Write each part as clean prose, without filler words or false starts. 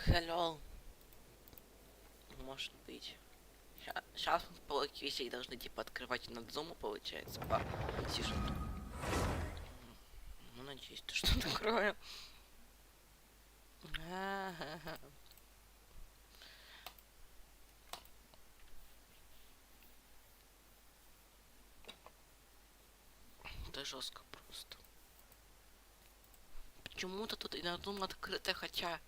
Hello. Может быть. Сейчас мы по логике вещей должны типа открывать над зуму, получается, по сюжету. Ну, надеюсь, то что такое. Это жестко просто. Почему-то тут и на зум открыто, хотя...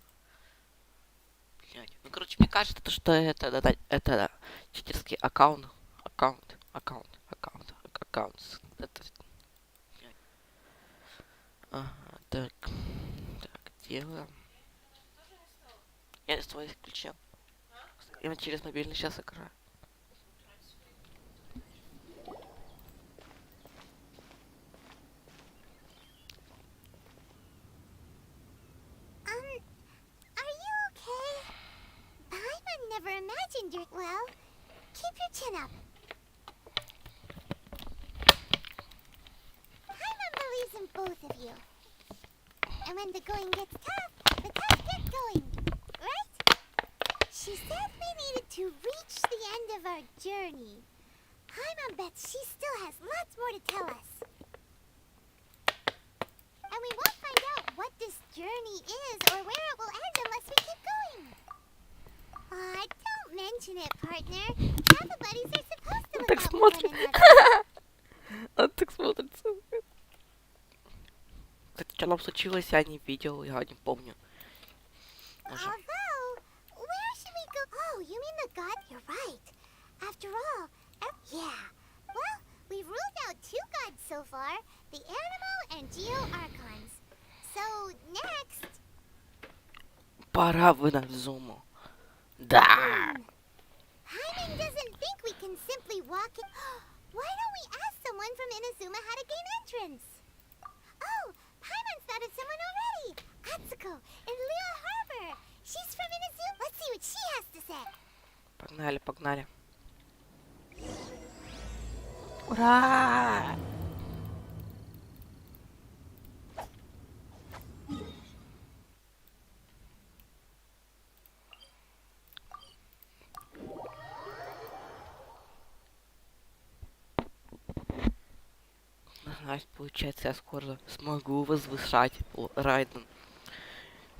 Блядь. Ну, короче, мне кажется, то, что это читерский аккаунт. Аккаунт. Это... Ага, так, делаем. Я свой включил. Я через мобильный сейчас играю. Are you okay? Paimon never imagined you're well. Keep your chin up. Paimon believes in both of you. And when the going gets tough, the tough get going. Right? She said we needed to reach the end of our journey. Paimon bets she still has lots more to tell us. And we won't find out what this journey is or where it will end unless we keep going. Aw, don't mention it, partner. Half the buddies are supposed to look out for one another. Он так смотрится. Кстати, что нам случилось, я не видел, я не помню. Although, where should we go? Oh, you mean the god? You're right. After all, yeah. Well, we've ruled out 2 gods so far, the Animo and Geo Archons. So, next... Пора вы на зуму. Да. Paimon doesn't think we can simply walk in... Why don't we ask someone from Inazuma how to gain entrance? Oh, Paimon's thought of someone already. Atsuko in Leo Harbor. She's from Inazuma. Let's see what she has to say. Погнали. Ура! Значит, получается, я скоро смогу возвышать Райден.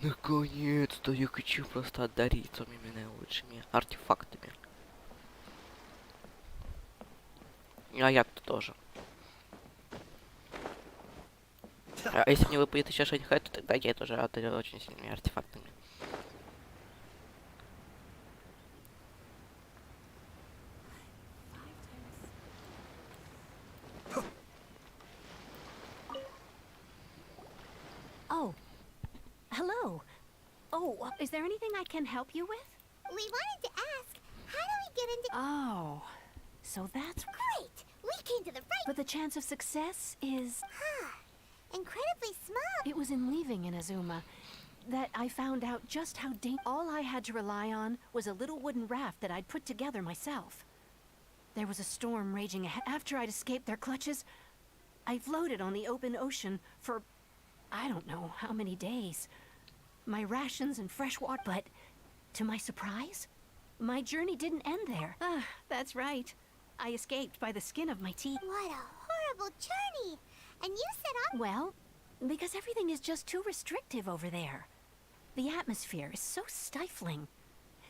Наконец-то я хочу просто одарить именно лучшими артефактами. А я-то тоже. А если мне выпадет еще что-нибудь, то тогда я тоже одарю очень сильными артефактами. Oh. Hello. Oh, is there anything I can help you with? We wanted to ask, how do we get into... Oh. So that's... Great! We came to the right... But the chance of success is... Incredibly small. It was in leaving Inazuma that I found out just how all I had to rely on was a little wooden raft that I'd put together myself. There was a storm raging ahead. After I'd escaped their clutches, I floated on the open ocean for... I don't know how many days. My rations and fresh water, but to my surprise, my journey didn't end there. Ah, that's right. I escaped by the skin of my teeth. What a horrible journey! And you set off... Well, because everything is just too restrictive over there. The atmosphere is so stifling.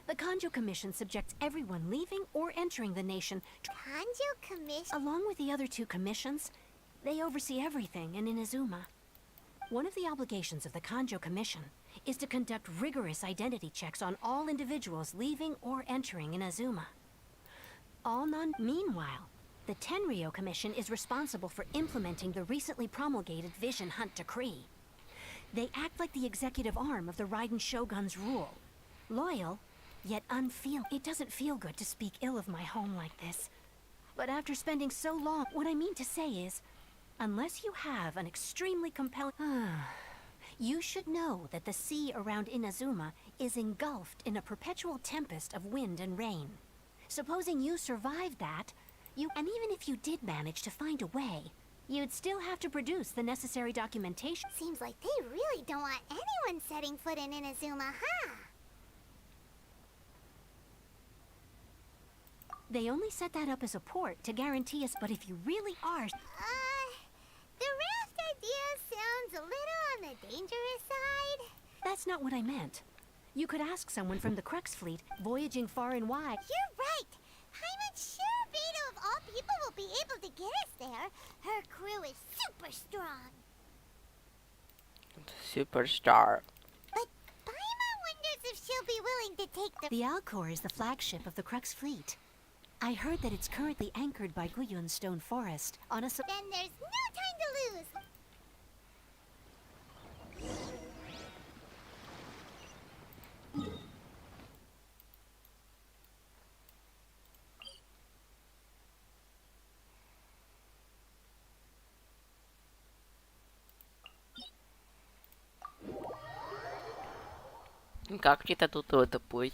The Kanjo Commission subjects everyone leaving or entering the nation to... Kanjo Commission? Along with the other 2 commissions, they oversee everything in Inazuma. One of the obligations of the Kanjo Commission is to conduct rigorous identity checks on all individuals leaving or entering Inazuma. Meanwhile, the Tenryo Commission is responsible for implementing the recently promulgated Vision Hunt Decree. They act like the executive arm of the Raiden Shogun's rule. Loyal, yet unfeel. It doesn't feel good to speak ill of my home like this. But after spending so long, what I mean to say is, unless you have an extremely compelling... You should know that the sea around Inazuma is engulfed in a perpetual tempest of wind and rain. Supposing you survived that, and even if you did manage to find a way, you'd still have to produce the necessary documentation. Seems like they really don't want anyone setting foot in Inazuma, huh? They only set that up as a port to guarantee us, but if you really are... The raft idea sounds a little on the dangerous side. That's not what I meant. You could ask someone from the Crux fleet, voyaging far and wide. You're right. Paimon's sure Vito of all people will be able to get us there. Her crew is super strong. Superstar. But Paimon wonders if she'll be willing to take The Alcor is the flagship of the Crux fleet. I heard that it's currently anchored by Guyon's Stone Forest on a... Then there's no time to lose. Как мне-то тут это путь?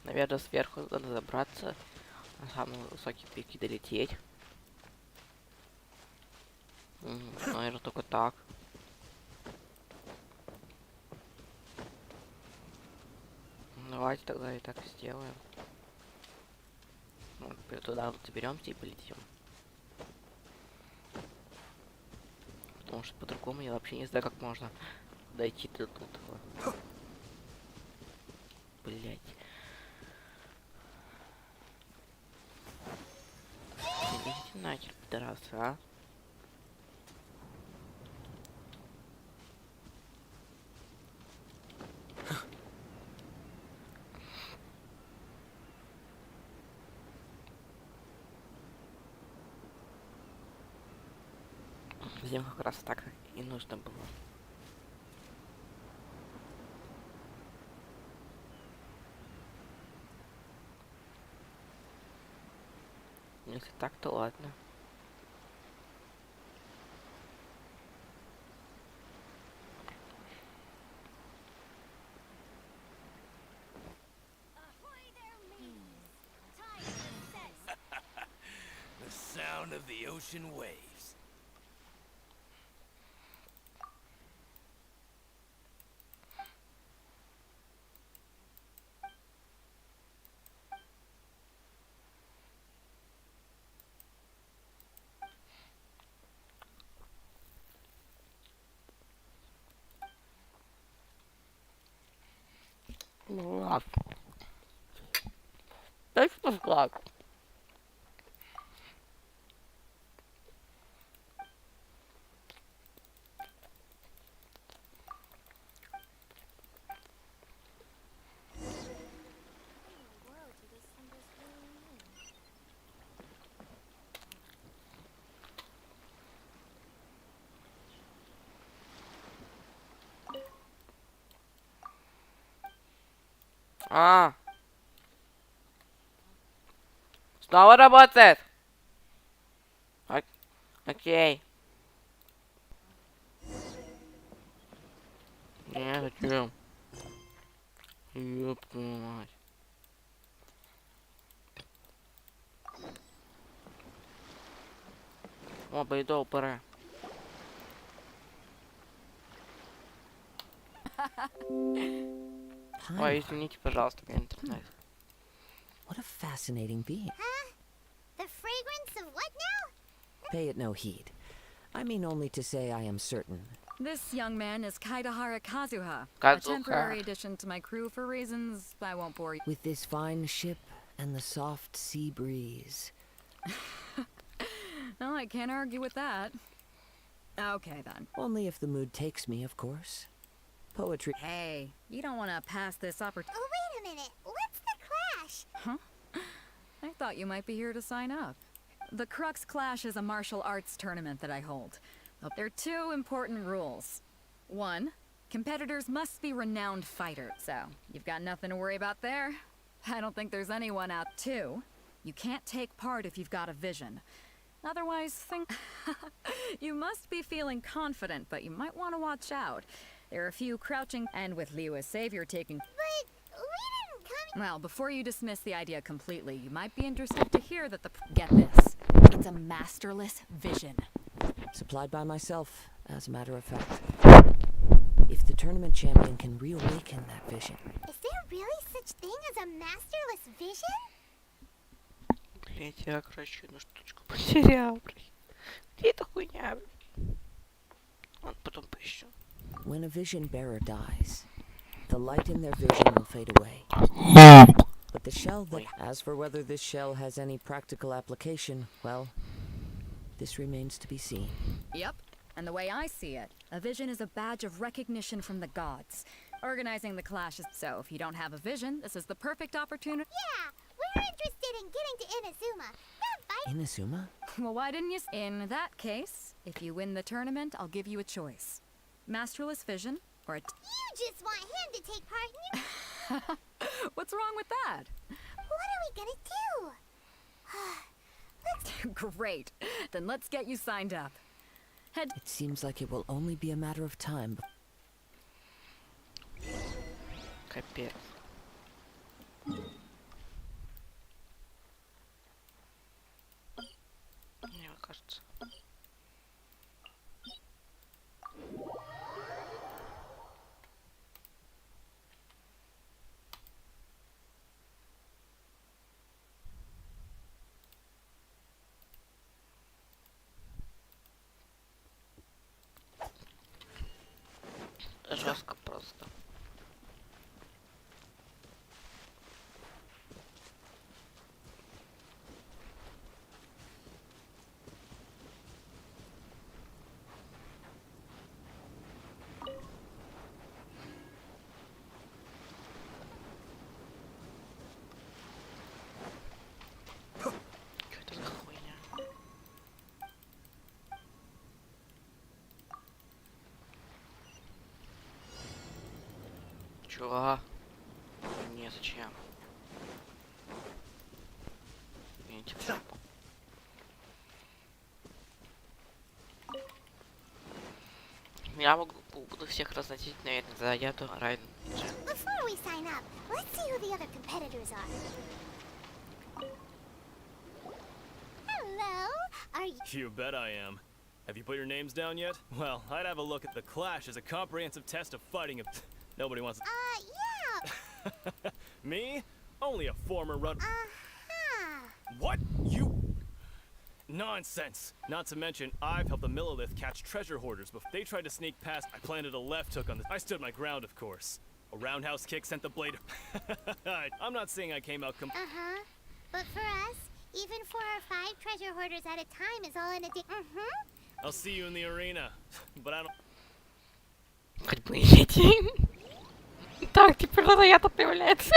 Наверное, сверху надо забраться, на самый высокий пик и долететь. Наверное, только так. Давайте тогда и так сделаем. Ну, туда заберемся и полетим. Потому что по-другому я вообще не знаю, как можно дойти до тут. Блять. Идите нахер, пидорасы, а? Здесь как раз так и нужно было. Если так, то ладно. The sound of the ocean waves. Влад. Точно Влад. А. Снова работает. Окей. Не хочу. Ёб твою мать. О, поеду пора. Ой, извините, пожалуйста, мне интернет. What a fascinating being. Huh? The fragrance of what now? Pay it no heed. I mean only to say I am certain. This young man is Kaidahara Kazuha, a Kazuha. temporary addition to my crew for reasons I won't bore you. With this fine ship and the soft sea breeze. No, I can't argue with that. Okay, then. Only if the mood takes me, of course. Poetry. Hey, you don't want to pass this opportunity. Oh, wait a minute. What's the clash? Huh? I thought you might be here to sign up. The Crux Clash is a martial arts tournament that I hold. There are two important rules. One, competitors must be renowned fighters, so you've got nothing to worry about there. I don't think there's anyone out. Two, you can't take part if you've got a vision. Otherwise, think... You must be feeling confident, but you might want to watch out. There are a few crouching, and with Liu's savior taking... But we didn't come Well, before you dismiss the idea completely, you might be interested to hear that get this. It's a masterless vision. Supplied by myself, as a matter of fact. If the tournament champion can reawaken that vision. Is there really such thing as a masterless vision? Блять, я, короче, одну штучку потерял, блядь. Где эта хуйня, блядь? Ладно, потом поищу. When a vision bearer dies, the light in their vision will fade away. But the shell that... As for whether this shell has any practical application, well, this remains to be seen. Yep. And the way I see it, a vision is a badge of recognition from the gods. Organizing the clashes. So if you don't have a vision, this is the perfect opportunity. Yeah, we're interested in getting to Inazuma. That fight. Inazuma? Well, why didn't you? In that case, if you win the tournament, I'll give you a choice. Masterless vision or a... You just want him to take part in your... What's wrong with that? What are we gonna do? Great. Then let's get you signed up. Head... It seems like it will only be a matter of time. Капец. Мне кажется. Жестко просто. Что это за хуйня? Чего? Не, зачем? Я не тебя. Я буду всех разносить, наверное, заеду раньше. Before we sign up, let's see who the other competitors are. Hello, are you... You bet I am. Have you put your names down yet? Well, I'd have a look at the Clash as a comprehensive test of fighting. Nobody wants... yeah. Me? Only a former run... Uh-huh. What? You... Nonsense! Not to mention, I've helped the Millilith catch treasure hoarders before. They tried to sneak past. I planted a left hook on the... I stood my ground, of course. A roundhouse kick sent the blade... I'm not saying I came out Uh-huh. But for us, even 4 or 5 treasure hoarders at a time is all in a day. I'll see you in the arena. But I don't... Хоть бы идти. Так, теперь надо я-то появляется.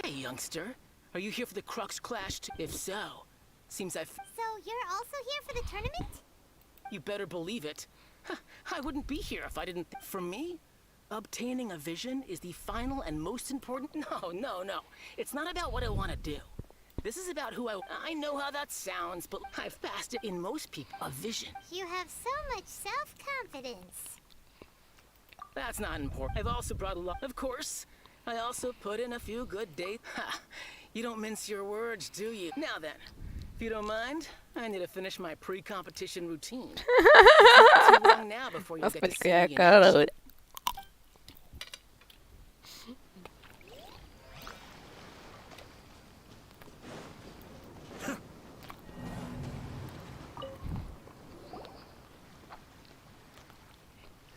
Hey, youngster. Are you here for the Crux Clash? If so, seems I've... So you're also here for the tournament? You better believe it. I wouldn't be here if I didn't... For me, obtaining a vision is the final and most important... No. It's not about what I want to do. This is about who I know how that sounds, but I've passed it in most people. A vision. You have so much self-confidence. That's not important. I've also brought a lot... Of course, I also put in a few good days. Ha! You don't mince your words, do you? Now then, if you don't mind, I need to finish my pre-competition routine. It's not too long now before you get to see me in action.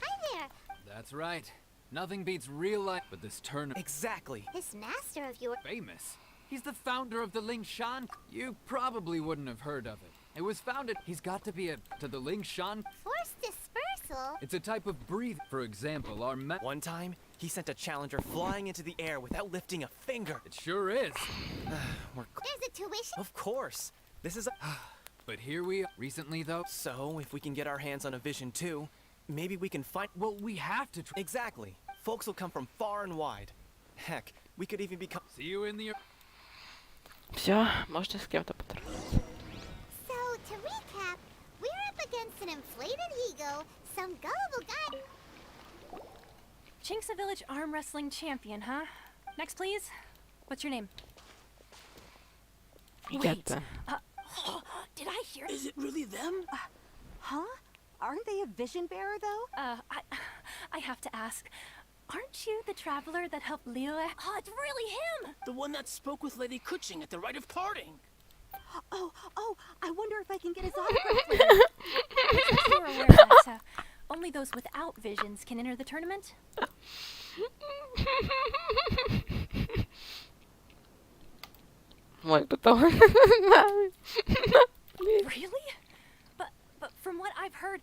Hi there. That's right. Nothing beats real life, but this tournament. Exactly. This master of yours... Famous. He's the founder of the Lingshan. You probably wouldn't have heard of it. It was founded. He's got to be to the Lingshan. Forced dispersal? It's a type of breathe. For example, our One time, he sent a challenger flying into the air without lifting a finger. It sure is. There's a tuition? Of course. This is a... But here we are. Recently, though. So, if we can get our hands on a vision too, maybe we can find... Well, we have to. Exactly. Folks will come from far and wide. Heck, we could even become... See you in the. Все, можете с кем-то поторговаться. So, to recap, we're up against an inflated ego, some gullible guy. Chink's a village arm wrestling champion, huh? Next, please. What's your name? Wait. Ребята. Did I hear? Is it really them? Huh? Aren't they a vision bearer, though? I have to ask. Aren't you the traveler that helped Leo? Oh, it's really him! The one that spoke with Lady Kuching at the rite of parting. Oh, I wonder if I can get his autograph later. You're aware that only those without visions can enter the tournament? Ой, потом. Really? But from what I've heard,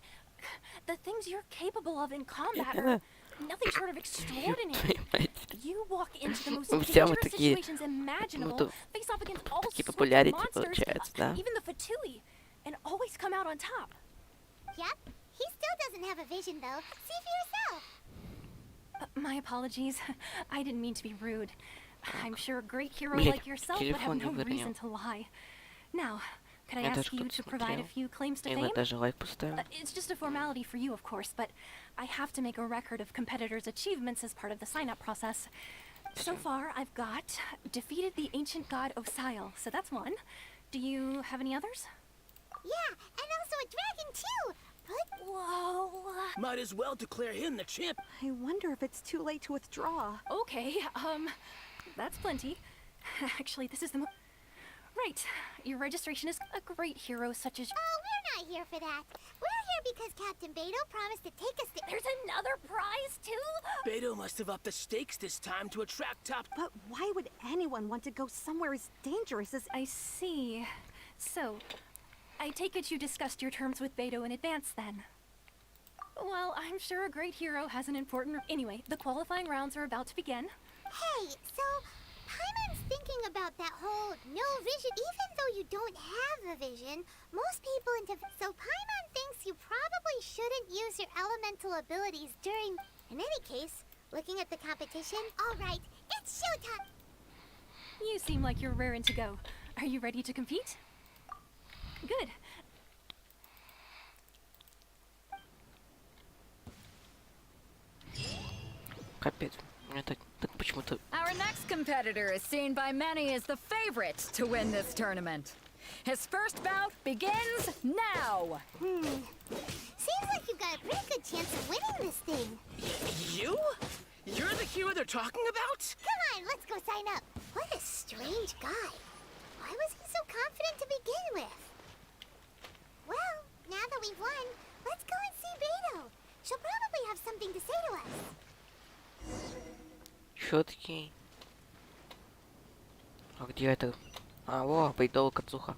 the things you're capable of in combat are nothing short of extraordinary. You walk into the most Ну, все мы dangerous такие, situations imaginable, то face off against all такие sorts of популярити monsters, получается, да? even the Fatui, and always come out on top. Yep. He still doesn't have a vision, though. See for yourself. My apologies. I didn't mean to be rude. I'm sure a great hero Блядь, like yourself would have телефон no не reason выронил. to lie. Now, could I Я ask даже you кто-то to provide a смотрел. few claims to И fame? мы даже лайк поставим. It's just a formality for you, of course, but I have to make a record of competitors' achievements as part of the sign-up process. So far, I've got defeated the ancient god Osile, so that's one. Do you have any others? Yeah, and also a dragon, too. But Whoa. Might as well declare him the champ. I wonder if it's too late to withdraw. Okay, that's plenty. Actually, this is the Right. Your registration is a great hero such as... oh, we're not here for that. We're here because Captain Beto promised to take us to... There's another prize, too? Beto must have upped the stakes this time to attract top. But why would anyone want to go somewhere as dangerous as... I see. So, I take it you discussed your terms with Beto in advance, then? Well, I'm sure a great hero has an important... Anyway, the qualifying rounds are about to begin. Hey, so... Paimon's thinking about that whole no vision. Even though you don't have a vision, most people into... So Paimon thinks you probably shouldn't use your elemental abilities during... In any case, looking at the competition... Alright, it's showtime! You seem like you're raring to go. Are you ready to compete? Good. Капец. Мне так почему-то... Our next competitor is seen by many as the favorite to win this tournament. His first bout begins now. Seems like you've got a pretty good chance of winning this thing. You? You're the hero they're talking about? Come on, let's go sign up. What a strange guy. Why was he so confident to begin with? Well, now that we've won, let's go and see Beto. She'll probably have something to say to us. Щетки. А где это? А, во, Бейдол Кацуха.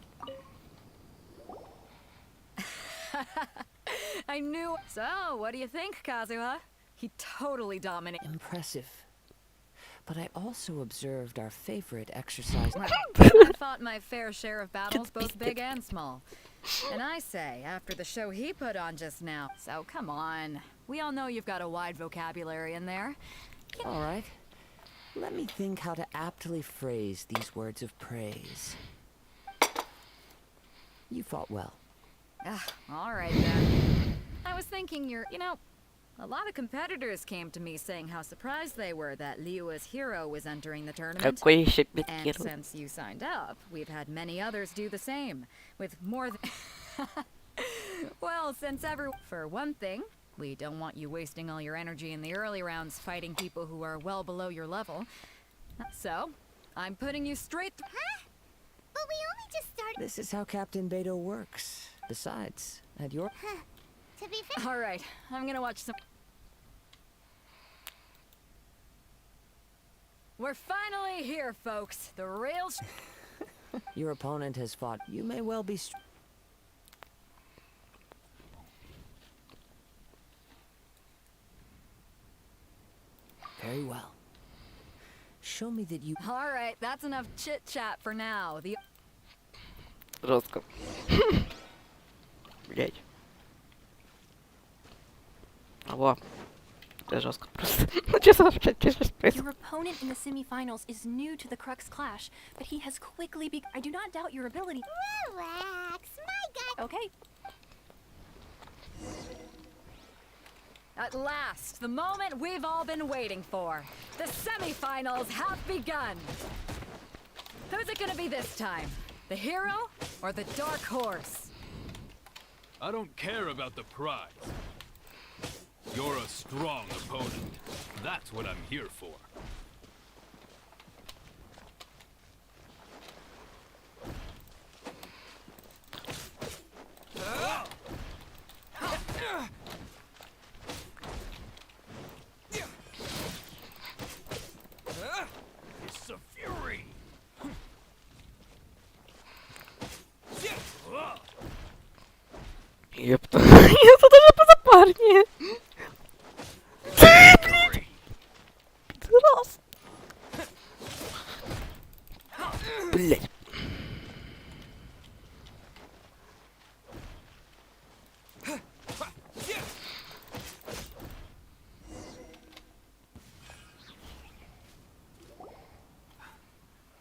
I knew. So, what do you think, Kazuha? He totally dominated. Impressive. But I also observed our favorite exercise. I fought my fair share of battles, both big and small. And I say, after the show he put on just now. So, come on. We all know you've got a wide vocabulary in there. All right. Let me think how to aptly phrase these words of praise. You fought well. All right then. I was thinking a lot of competitors came to me saying how surprised they were that Liua's hero was entering the tournament. Какой еще And беткиру? since you signed up, we've had many others do the same, with more than... Well, for one thing, we don't want you wasting all your energy in the early rounds fighting people who are well below your level. So, I'm putting you straight... Huh? But we only just started... This is how Captain Beto works. Besides, at your... To be fair... All right, I'm gonna watch some... We're finally here, folks. The real... Your opponent has fought. You may well be... Very well. Show me that you... All right, that's enough chit-chat for now. The... Жестко. Блять. А, во. Это жестко просто. Ну что вообще происходит? Your opponent in the semifinals is new to the Crux Clash, but he has quickly I do not doubt your ability. Relax, my guy... Okay. At last, the moment we've all been waiting for. The semifinals have begun. Who's it gonna be this time? The hero or the dark horse? I don't care about the prize. You're a strong opponent. That's what I'm here for. It's a fury. Ёпта. Это даже позапарнее. Раз. Блять.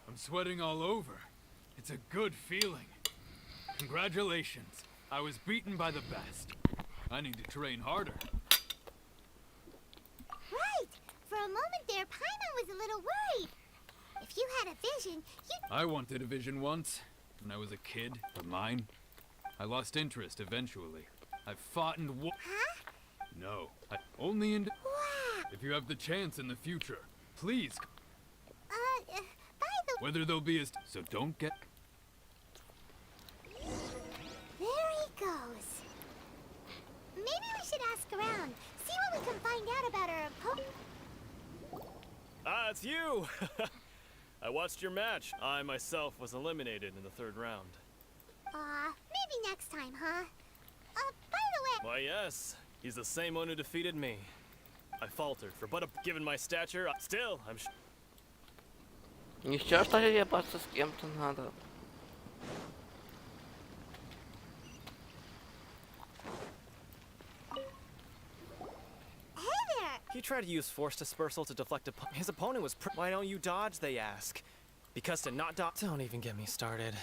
I'm sweating all over. It's a good feeling. Congratulations. I was beaten by the best. I need to train harder. Right. For a moment there, Paimon was a little worried. If you had a vision, you'd... I wanted a vision once, when I was a kid, but mine. I lost interest eventually. I fought and Huh? No, only in... Wow. If you have the chance in the future, please. By the... Whether they'll be as... So don't get... There he goes. Maybe we should ask around. See what we can find out about our opponent. Ah, it's you! I watched your match. I myself was eliminated in the 3rd round. Maybe next time, huh? By the way... Why, yes. He's the same one who defeated me. I faltered given my stature, still, I'm Еще что ли ебаться с кем-то надо. Hey there! He tried to use force dispersal to deflect his opponent was Why don't you dodge, they ask. Because to not dodge... Don't even get me started.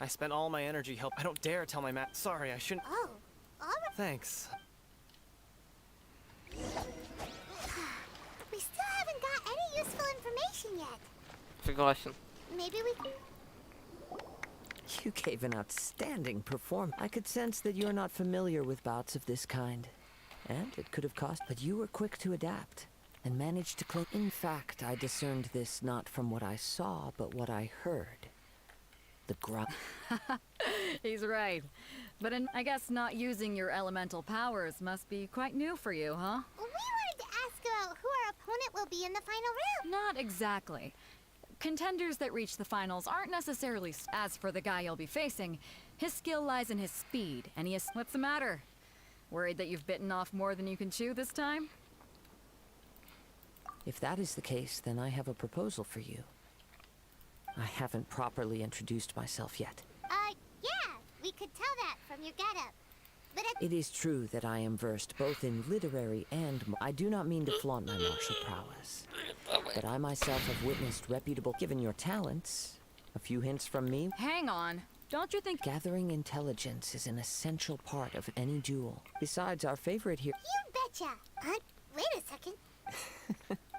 I spent all my energy I don't dare tell my Sorry, I shouldn't... Oh, alright. Thanks. We still haven't got any useful information yet. Согласен. Maybe we... You gave an outstanding performance. I could sense that you're not familiar with bouts of this kind. And it could have cost, but you were quick to adapt and managed to clean. In fact, I discerned this not from what I saw, but what I heard. The grunt. He's right. But I guess not using your elemental powers must be quite new for you, huh? We wanted to ask about who our opponent will be in the final round. Not exactly. Contenders that reach the finals aren't necessarily... As for the guy you'll be facing, his skill lies in his speed, and he is... What's the matter? Worried that you've bitten off more than you can chew this time? If that is the case, then I have a proposal for you. I haven't properly introduced myself yet. Yeah, we could tell that from your getup. But It is true that I am versed both in literary and... I do not mean to flaunt my martial prowess. But I myself have witnessed reputable... Given your talents, a few hints from me... Hang on. Don't you think... Gathering intelligence is an essential part of any duel. Besides, our favorite here... you betcha. Wait a second.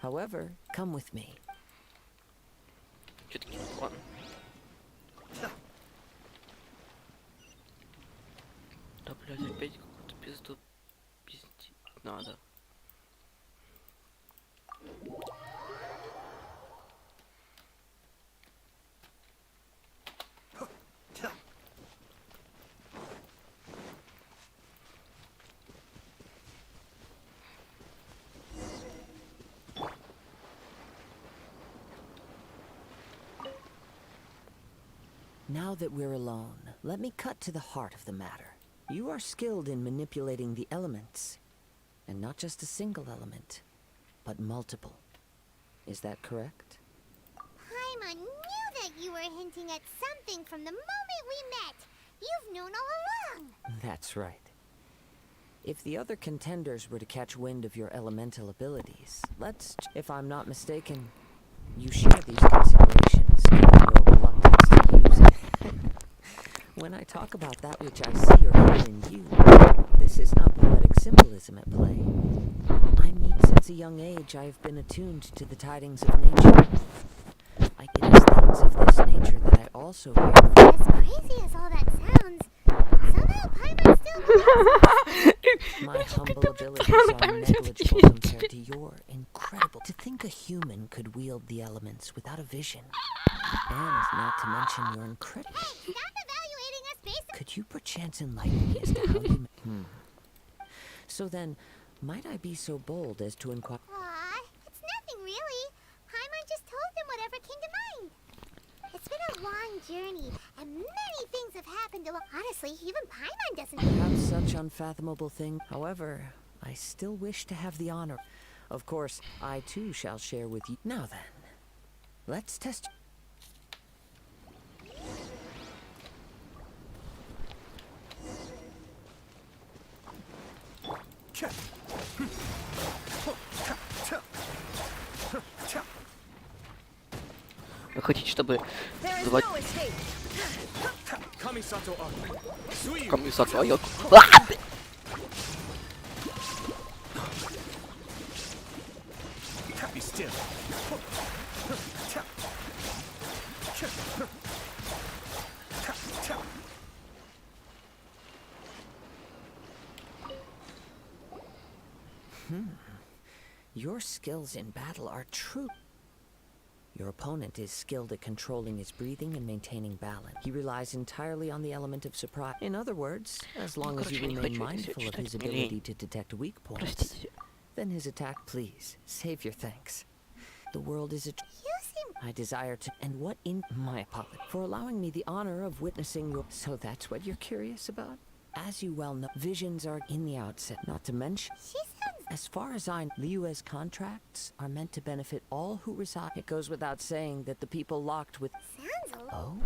However, come with me. Чё-таки ладно. Да, блядь, опять какую-то пизду пиздить надо. Now that we're alone, let me cut to the heart of the matter. You are skilled in manipulating the elements. And not just a single element, but multiple. Is that correct? Paimon knew that you were hinting at something from the moment we met. You've known all along. That's right. If the other contenders were to catch wind of your elemental abilities, if I'm not mistaken, you share these considerations, given your reluctance to use it. When I talk about that which I see or hear in you, this is not poetic symbolism at play. young age, I have been attuned to the tidings of nature. It is things of this nature that I also hear. As crazy as all that sounds, somehow Paimon still believes. My humble abilities are negligible compared to your incredible. To think a human could wield the elements without a vision, and not to mention your incredible. Hey, stop evaluating us based Could you perchance enlighten me as to how you? So then, might I be so bold as to inquire? Aw, it's nothing really. Paimon just told him whatever came to mind. It's been a long journey, and many things have happened along. Honestly, even Paimon doesn't. Perhaps such unfathomable thing. However, I still wish to have the honor. Of course, I too shall share with you. Now then, let's test. Вы хотите, чтобы There is звать no escape. Kamisato комиссар Айок? Be still. Your skills in battle are true. Your opponent is skilled at controlling his breathing and maintaining balance. He relies entirely on the element of surprise. In other words, as long as you remain mindful of his ability to detect weak points, Простите. then his attack, please, save your thanks. The world is a... You seem. I desire to... And what in... My apology for allowing me the honor of witnessing your... So that's what you're curious about? As you well know, visions are in the outset, not to mention... She sounds. As far as I know, Liyue's contracts are meant to benefit all who reside. It goes without saying that the people locked with... Sounds a Oh?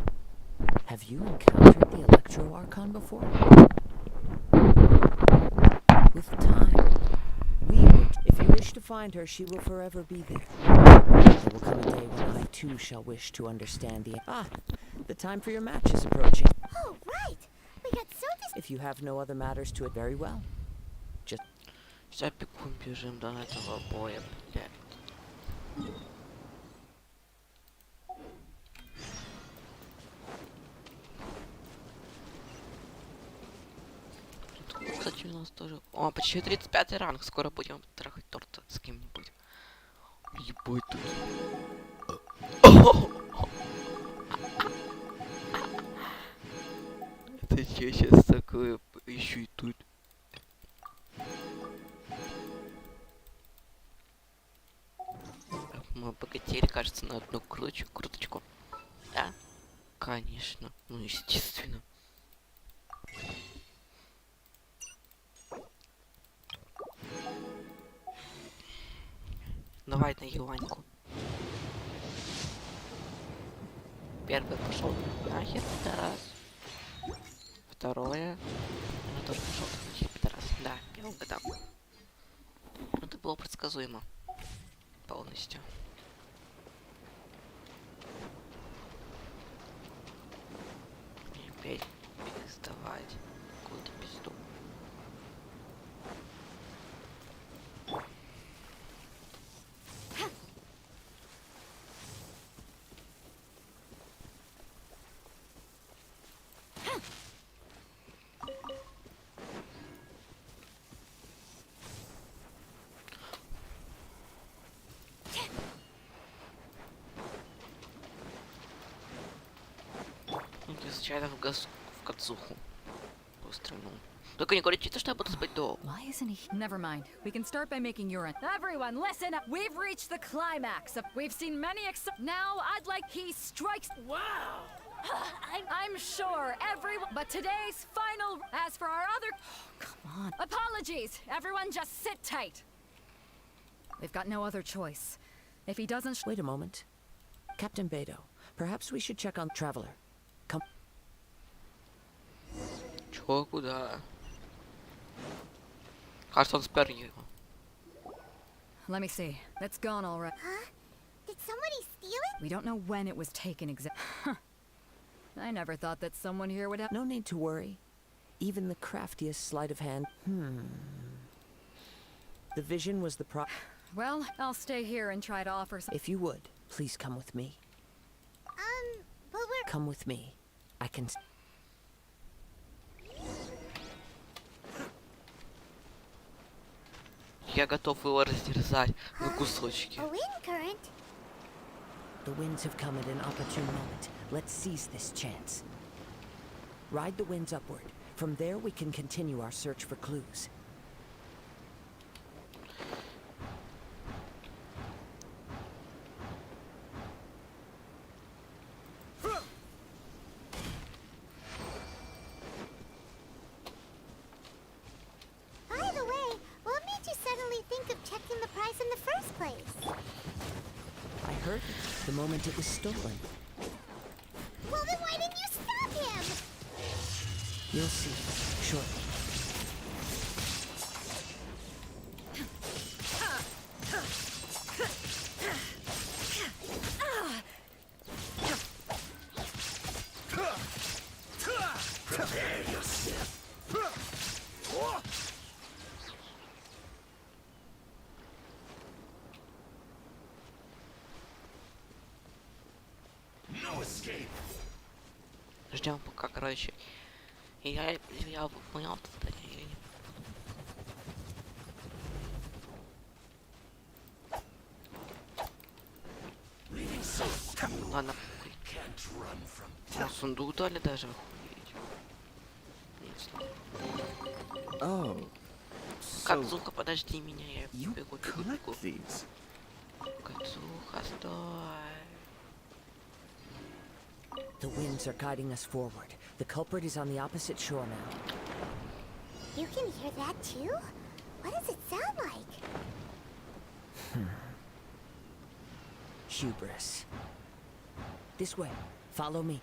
Have you encountered the Electro Archon before? With time, we would... If you wish to find her, she will forever be there. There will come a day when I too shall wish to understand the... Ah! The time for your match is approaching. Oh, right. We got so If you have no other matters to it, very well. Just... Сейчас бегом бежим до этого боя, блядь. Тут, кстати, у нас тоже... О, почти 35 ранг. Скоро будем трахать торта с кем-нибудь. Ебать тут. Это что сейчас такое? Еще и тут. Мы обогатели, кажется, на одну круточку. Да? Конечно. Ну, естественно. Давай на юаньку. Первый пошел нахер, пидорас. Второе. Она тоже пошел нахер, пидорас. Да, я угадал. Это было предсказуемо. Полностью. И опять переставать какую-то пизду. Случайно в кацуху пострелнул. Только не говорите, что я буду спать долго. Why isn't he? Never mind. We can start by making urine. Everyone, listen up. We've reached the climax. We've seen many Now, I'd like he strikes. Wow. I'm sure everyone. But today's final. As for our other. Come on. Apologies. Everyone, just sit tight. We've got no other choice. If he doesn't. Wait a moment. Captain Beidou, perhaps we should check on Traveler. Come. Чё, куда? Кажется, он спер его. Let me see. That's gone all right. Huh? Did somebody steal it? We don't know when it was taken exactly. I never thought that someone here would have. No need to worry. Even the craftiest sleight of hand. The vision was the Well, I'll stay here and try to offer some. If you would, please come with me. But we're... Come with me. I can... Я готов его растерзать на кусочки. A wind current? The winds have come at an opportune moment. Let's seize this chance. Ride the winds upward. From there, we can continue our search for clues. By the way, what made you suddenly think of checking the price in the first place? I heard it the moment it was stolen. Well, then why didn't you stop him? You'll see shortly. Ждем пока, короче. Я понял задание. Ладно. О, сундук дали даже. Oh. Кацуха, подожди меня, я You бегу. collect these? Кацуха, стой. The winds are guiding us forward. The culprit is on the opposite shore now. You can hear that too? What does it sound like? Hubris. This way. Follow me.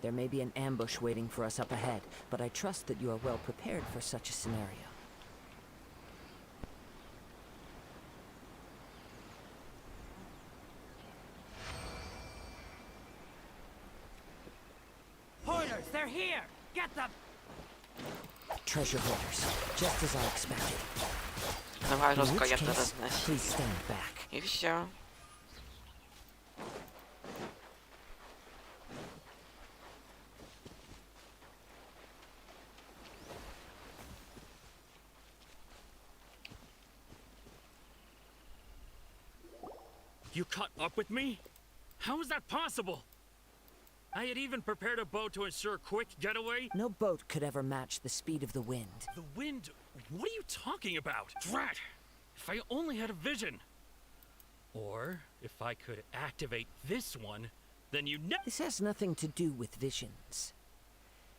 There may be an ambush waiting for us up ahead, but I trust that you are well prepared for such a scenario. Hoarders, they're here! Get them! Treasure hoarders, just as I expected. Давай In жестко, which я то case, разноси. please stand back. И все. You caught up with me? How is that possible? I had even prepared a boat to ensure a quick getaway. No boat could ever match the speed of the wind. The wind? What are you talking about? Drat! If I only had a vision. Or, if I could activate this one, then you This has nothing to do with visions.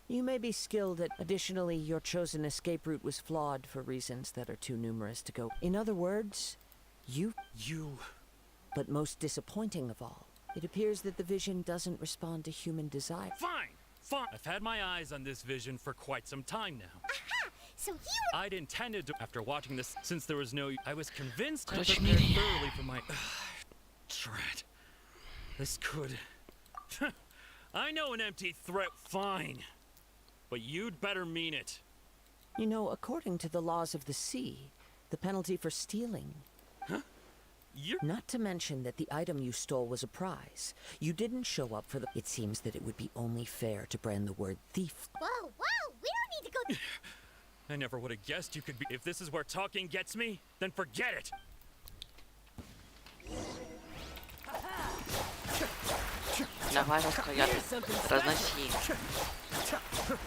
You may be skilled at... Additionally, your chosen escape route was flawed for reasons that are too numerous to go. In other words, you... But most disappointing of all, it appears that the vision doesn't respond to human desire. Fine! Fine! I've had my eyes on this vision for quite some time now. Aha! So you were... I'd intended to... After watching this, since there was no... I was convinced I Короче, prepared не- thoroughly for my... Drat. This could... I know an empty threat, fine. But you'd better mean it. You know, according to the laws of the sea, the penalty for stealing... Not to mention that the item you stole was a prize. You didn't show up for the... It seems that it would be only fair to brand the word thief. Whoa, whoa! We don't need to go... I never would have guessed you could be... If this is where talking gets me, then forget it! Давай жестко, я разноси.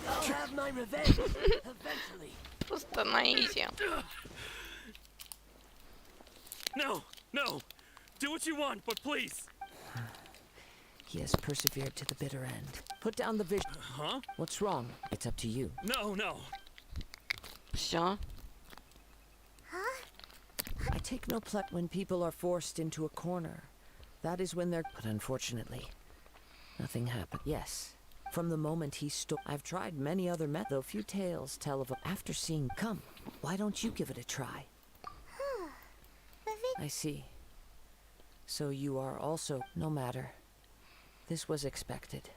I'll have my revenge eventually. Просто на изи. No! No! Do what you want, but please! He has persevered to the bitter end. Put down the vision. Huh? What's wrong? It's up to you. No, no! Все. I take no pleasure when people are forced into a corner. That is when they're... But unfortunately, nothing happened. Yes. From the moment he stole... I've tried many other methods, though few tales tell of... After seeing... Come, why don't you give it a try? I see. So you are also... No matter. This was expected.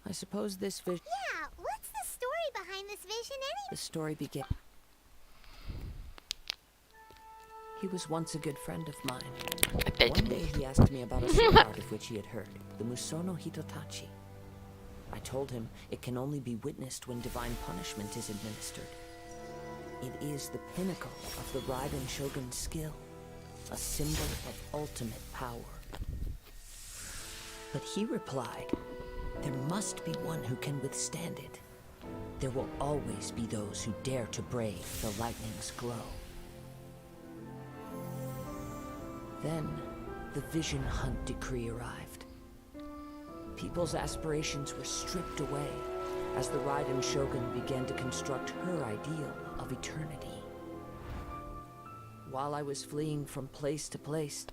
I suppose this vision... Yeah, what's the story behind this vision anyway? The story begins... He was once a good friend of mine. Опять One day he asked me about a sword art of which he had heard, the Musono Hitotachi. I told him it can only be witnessed when divine punishment is administered. It is the pinnacle of the Raiden Shogun's skill, a symbol of ultimate power. But he replied, there must be one who can withstand it. There will always be those who dare to brave the lightning's glow. Then, the Vision Hunt decree arrived. People's aspirations were stripped away as the Raiden Shogun began to construct her ideal of eternity. While I was fleeing from place to place,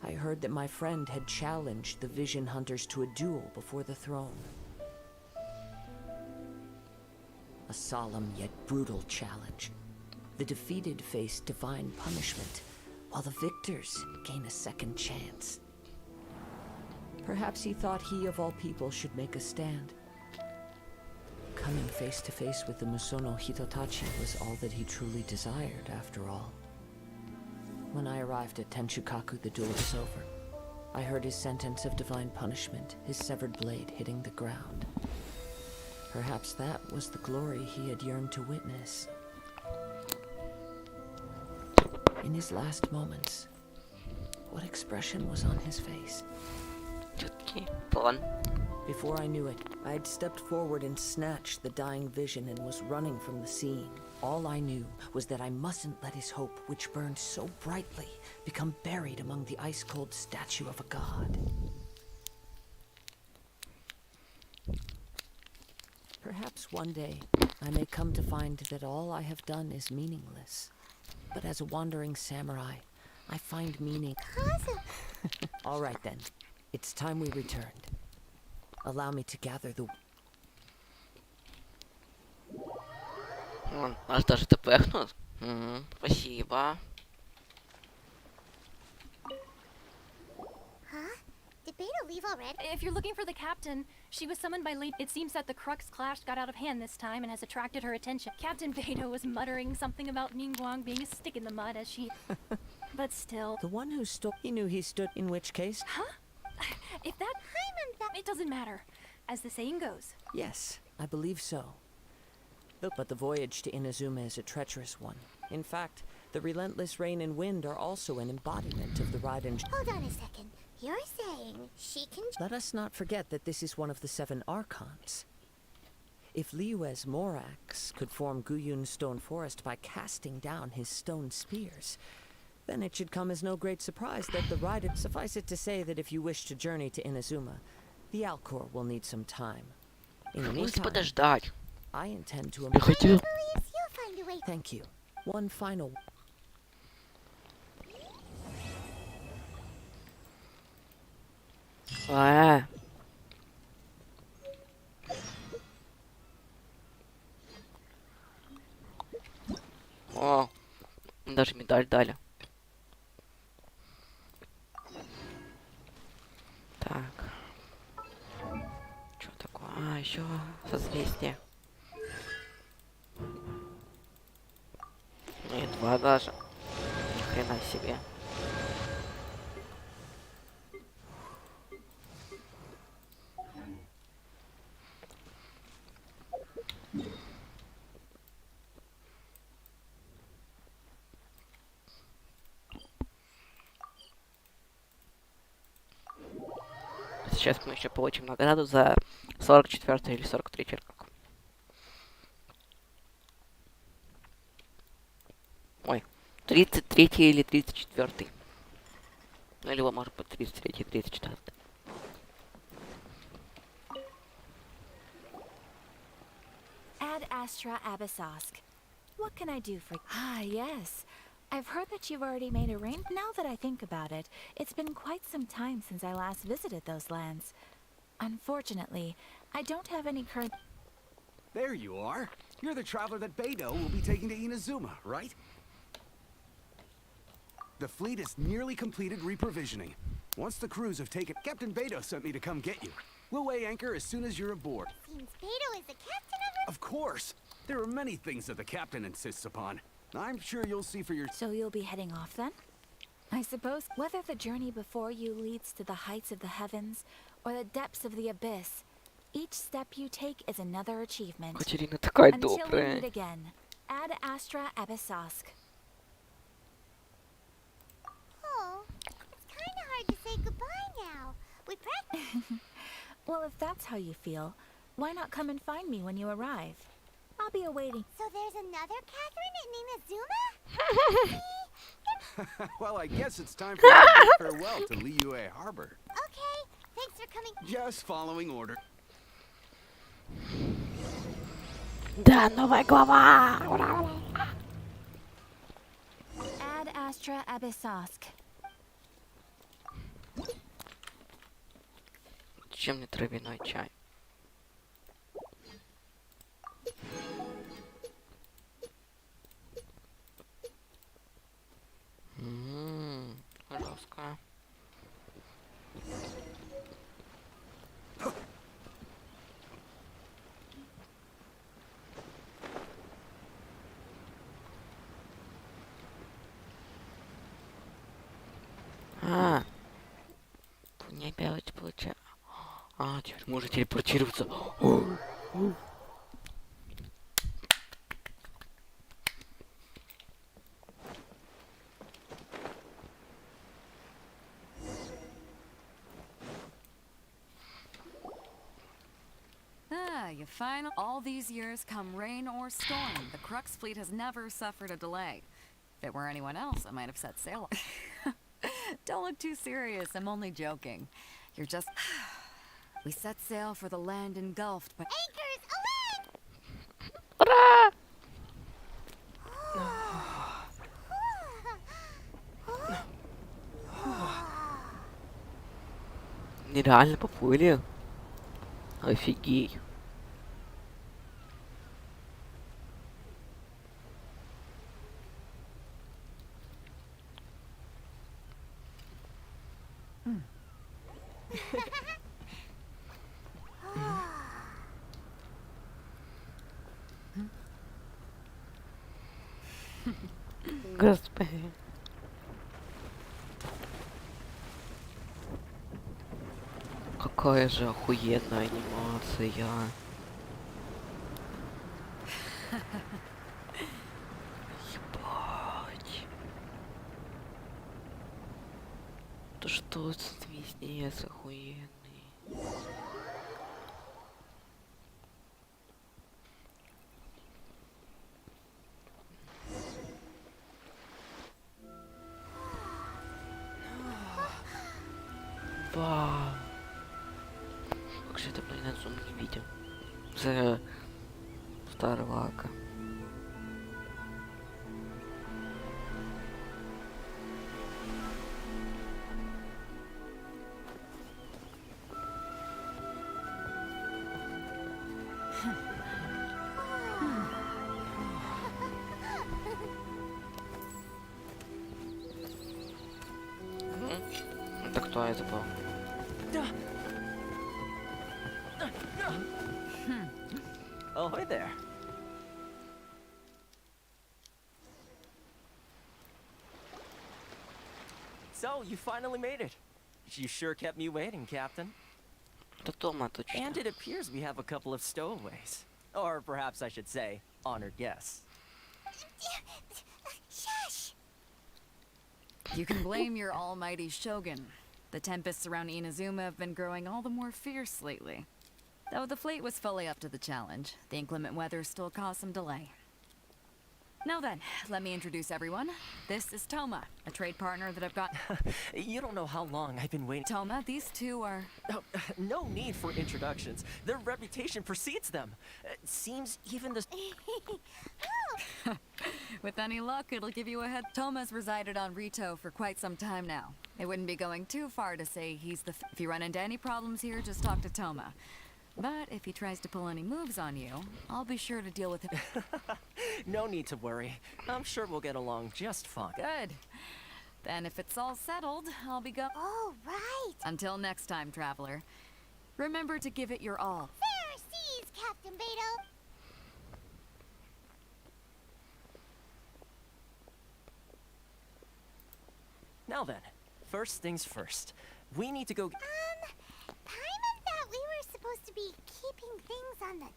I heard that my friend had challenged the Vision Hunters to a duel before the throne. A solemn yet brutal challenge. The defeated face divine punishment, while the victors gain a second chance. Perhaps he thought he of all people should make a stand. Coming face to face with the Musono Hitotachi was all that he truly desired, after all. When I arrived at Tenchukaku, the duel was over. I heard his sentence of divine punishment, his severed blade hitting the ground. Perhaps that was the glory he had yearned to witness. In his last moments, what expression was on his face? Чёткий план. Before I knew it, I had stepped forward and snatched the dying vision and was running from the scene. All I knew was that I mustn't let his hope, which burned so brightly, become buried among the ice-cold statue of a god. Perhaps one day, I may come to find that all I have done is meaningless. But as a wandering samurai, I find meaning. All right then, it's time we returned. Allow me to gather the... Вон, аж даже тпхнут. Спасибо. Huh? Did Beto leave already? If you're looking for the captain, she was summoned by Lady. It seems that the Crux clash got out of hand this time and has attracted her attention. Captain Beto was muttering something about Ningguang being a stick in the mud as she... But still... The one who stole... He knew he stood, in which case... Huh? If that... It doesn't matter. As the saying goes. Yes, I believe so. But the voyage to Inazuma is a treacherous one. In fact, the relentless rain and wind are also an embodiment of the Raiden... Hold on a second. You're saying she can... Let us not forget that this is one of the 7 Archons. If Liyue's Morax could form Guyun's stone forest by casting down his stone spears, then it should come as no great surprise that the Raiden... Suffice it to say that if you wish to journey to Inazuma, the Alcor will need some time. In the Можете meantime, подождать. I intend to... Я хотел. Believes you'll find a way. Thank you. One final... О, даже медаль дали. Так. Что такое? А, еще созвездие. И 2 даже. Ни хрена себе. Сейчас мы еще получим награду за 44 или 43 как. Ой, 33 или 34. Ну или может быть 33 34. Ad Astra Abyssosk. What can I do for... Ah, yes. I've heard that you've already made a rain. Now that I think about it, it's been quite some time since I last visited those lands. Unfortunately, I don't have any current... There you are. You're the traveler that Beto will be taking to Inazuma, right? The fleet is nearly completed reprovisioning. Once the crews have taken... Captain Beto sent me to come get you. We'll weigh anchor as soon as you're aboard. Seems Beto is the captain of Of course! There are many things that the captain insists upon. I'm sure you'll see for your... So you'll be heading off then? I suppose whether the journey before you leads to the heights of the heavens or the depths of the abyss, each step you take is another achievement. Катерина такая Until we добрая. meet again, Ad Astra Abyssosque. Oh, it's kind of hard to say goodbye now. We practiced. Well, if that's how you feel, why not come and find me when you arrive? I'll be awaiting. So there's another Catherine in Inazuma? Well, I guess it's time for you to bid farewell to Liyue Harbor. Okay, thanks for coming. Just following order. Да, новая глава! Ad Astra Abyssosque. Зачем мне травяной чай? Жестко. Не опять получается. Теперь можно телепортироваться. You final. All these years, come rain or storm, the Crux fleet has never suffered a delay. If it were anyone else, I might have set sail. Don't look too serious. I'm only joking. You're just. We set sail for the land engulfed by. Anchors ahead! Ура! Нереально поплыли. Офигеть. Господи. Какая же охуенная анимация. Ебать. Да что за звездец охуенный. Вау. Как же это, блин, я зум не видел. За старого лака. Это кто это был? Oh, hi there. So, you finally made it. You sure kept me waiting, Captain. Это Тома точно. And it appears we have a couple of stowaways. Or perhaps I should say, honored guests. Shush! You can blame your almighty Shogun. The tempests around Inazuma have been growing all the more fierce lately. Though the fleet was fully up to the challenge, the inclement weather still caused some delay. Now then, let me introduce everyone. This is Toma, a trade partner that I've got. You don't know how long I've been waiting. Toma, these two are... Oh, no need for introductions. Their reputation precedes them. Seems even the... With any luck, it'll give you a head. Toma's resided on Rito for quite some time now. It wouldn't be going too far to say he's the... If you run into any problems here, just talk to Toma. But if he tries to pull any moves on you, I'll be sure to deal with him. No need to worry. I'm sure we'll get along just fine. Good. Then if it's all settled, I'll be go- All right. Until next time, traveler. Remember to give it your all. Fair seas, Captain Beto. Now then, first things first. We need to go. Paimon thought we were supposed to be keeping things on the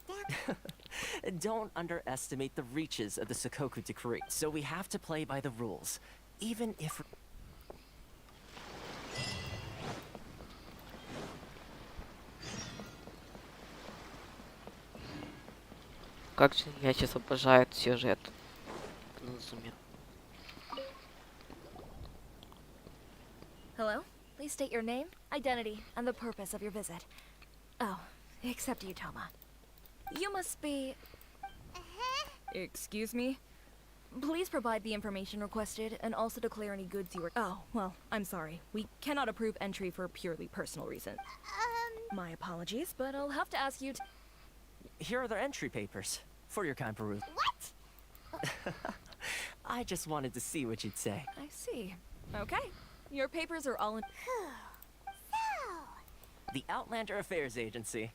down. Don't underestimate the reaches of the Sakoku decree. So we have to play by the rules, even if. Как же я сейчас обожаю этот сюжет. Ну, зуме. Hello? Please state your name, identity, and the purpose of your visit. Oh, except you, Toma. You must be... Excuse me? Please provide the information requested and also declare any goods you were... Oh, well, I'm sorry. We cannot approve entry for purely personal reasons. My apologies, but I'll have to ask you to... Here are their entry papers for your kind perusal. What? I just wanted to see what you'd say. I see. Okay. Your papers are all in... So... The Outlander Affairs Agency.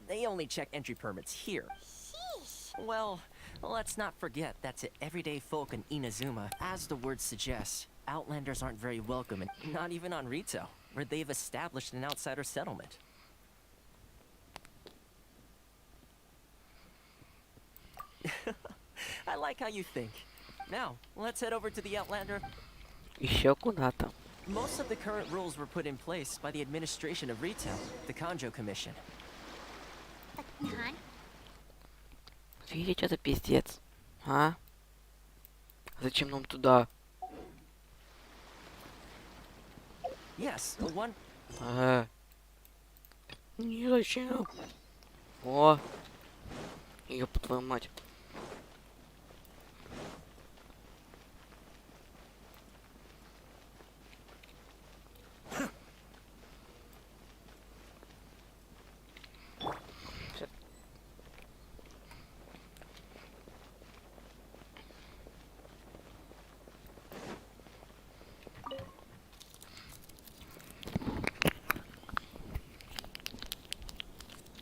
They only check entry permits here. Sheesh. Well, let's not forget that to everyday folk in Inazuma, as the word suggests, Outlanders aren't very welcome, and not even on Rito, where they've established an outsider settlement. I like how you think. Now, let's head over to the Outlander. Еще куда-то. Most of the current rules were put in place by the administration of Retail, the Kanjo Commission. Con? Видите, это пиздец. А? Зачем нам туда? Yes, one... Не зачем? О! Ёб твою мать.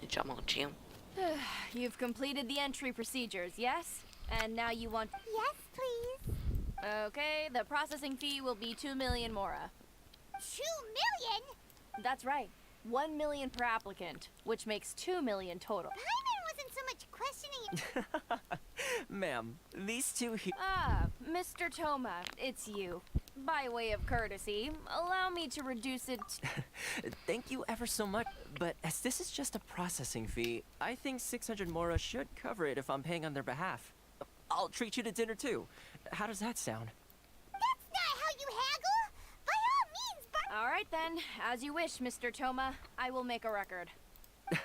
Ничего, молчим. You've completed the entry procedures, yes? And now you want... Yes, please. Okay, the processing fee will be 2 million mora. 2 million? That's right. 1 million per applicant, which makes 2 million total. Paimon wasn't so much questioning... Ma'am, these two here... Ah, Mr. Toma, it's you. By way of courtesy, allow me to reduce it... Thank you ever so much, but as this is just a processing fee, I think 600 mora should cover it if I'm paying on their behalf. I'll treat you to dinner too. How does that sound? That's not how you haggle! By all means, All right then, as you wish, Mr. Toma. I will make a record. What?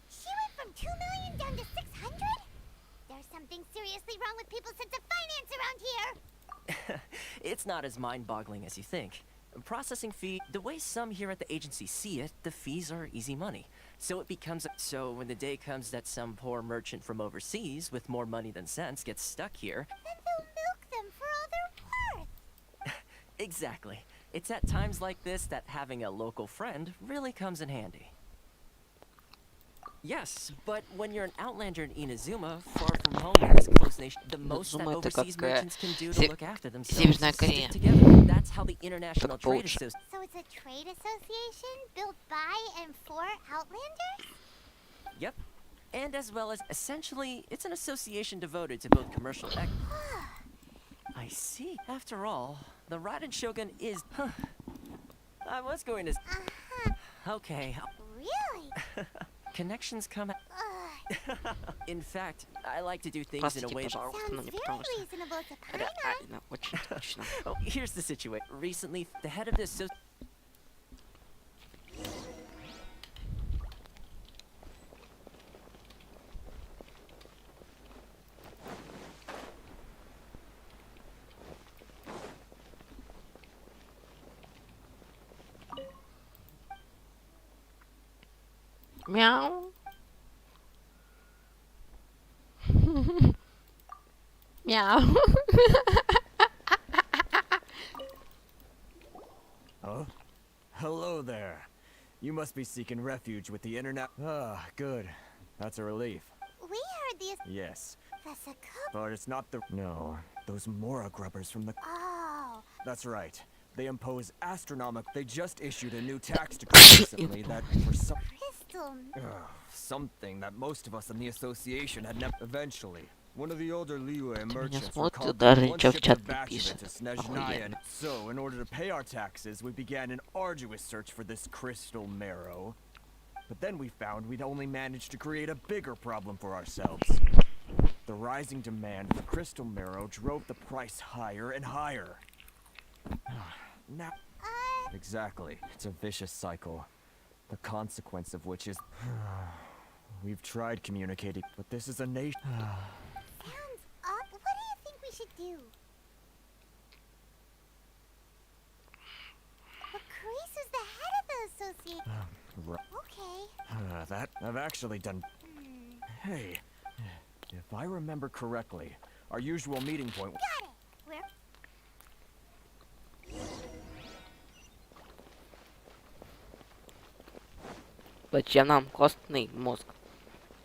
She went from 2 million down to 600? There's something seriously wrong with people's sense of finance around here. It's not as mind-boggling as you think. Processing fee, the way some here at the agency see it, the fees are easy money. So it becomes... So when the day comes that some poor merchant from overseas with more money than sense gets stuck here... Then they'll milk them for all they're worth. Exactly. It's at times like this that having a local friend really comes in handy. Yes, but when you're an outlander in Inazuma, far from home in this close nation, the most that Inazuma это overseas как, merchants can do to look after themselves Северная is Корея. stick together. That's how the International Так Trade получше. Association... So it's a trade association built by and for Outlanders? Yep. And as well as, essentially, it's an association devoted to both commercial and... I see. After all, the Raiden Shogun is... I was going to... Okay. Really? Connections come... In fact, I like to do things in a Простите, way... пожалуйста, но Sounds не very потому что reasonable to это Paimon. реально очень точно. Oh, here's the situation. Recently, the head of this... Мяу. Мяу. must be seeking refuge with the internet. Ah, good. That's a relief. We heard these. Yes. The Sakub. But it's not the... No. Those Mora grubbers from the... Oh. That's right. They impose astronomical... They just issued a new tax decree recently that for some... Crystal. Something that most of us in the association had never... Eventually, one of the older Liyue Меня merchants were смотрит, called даже one ничего в shipped чат a не batch of it пишет. to Snezhnaya. Охуенно. So, in order to pay our taxes, we began an arduous search for this crystal marrow. But then we found we'd only managed to create a bigger problem for ourselves. The rising demand for crystal marrow drove the price higher and higher. Now... Exactly. It's a vicious cycle. The consequence of which is... We've tried communicating, but this is a nation... Sounds odd. What do you think we should do? Well, Carice is the head of the association. Okay. That... I've actually done... Hey, if I remember correctly, our usual meeting point... Got it. Where? Зачем нам костный мозг?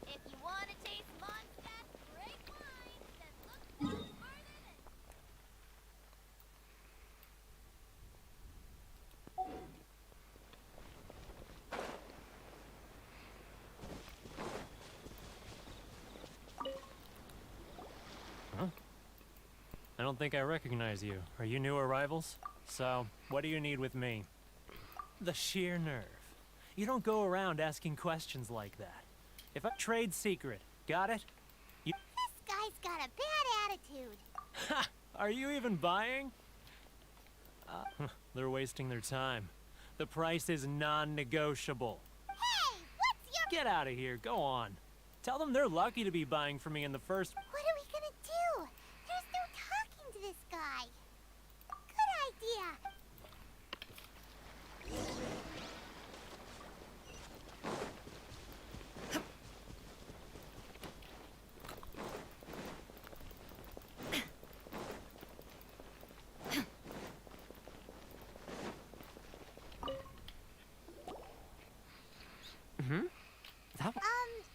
If you want to taste Mondstadt's great wine, then look no further than... Huh? I don't think I recognize you. Are you new arrivals? So, what do you need with me? The sheer nerve. You don't go around asking questions like that. If I trade secret, got it? You This guy's got a bad attitude. Ha! Are you even buying? They're wasting their time. The price is non-negotiable. Hey, what's your... Get out of here. Go on. Tell them they're lucky to be buying from me in the first... What are we gonna do? There's no talking to this guy. Good idea.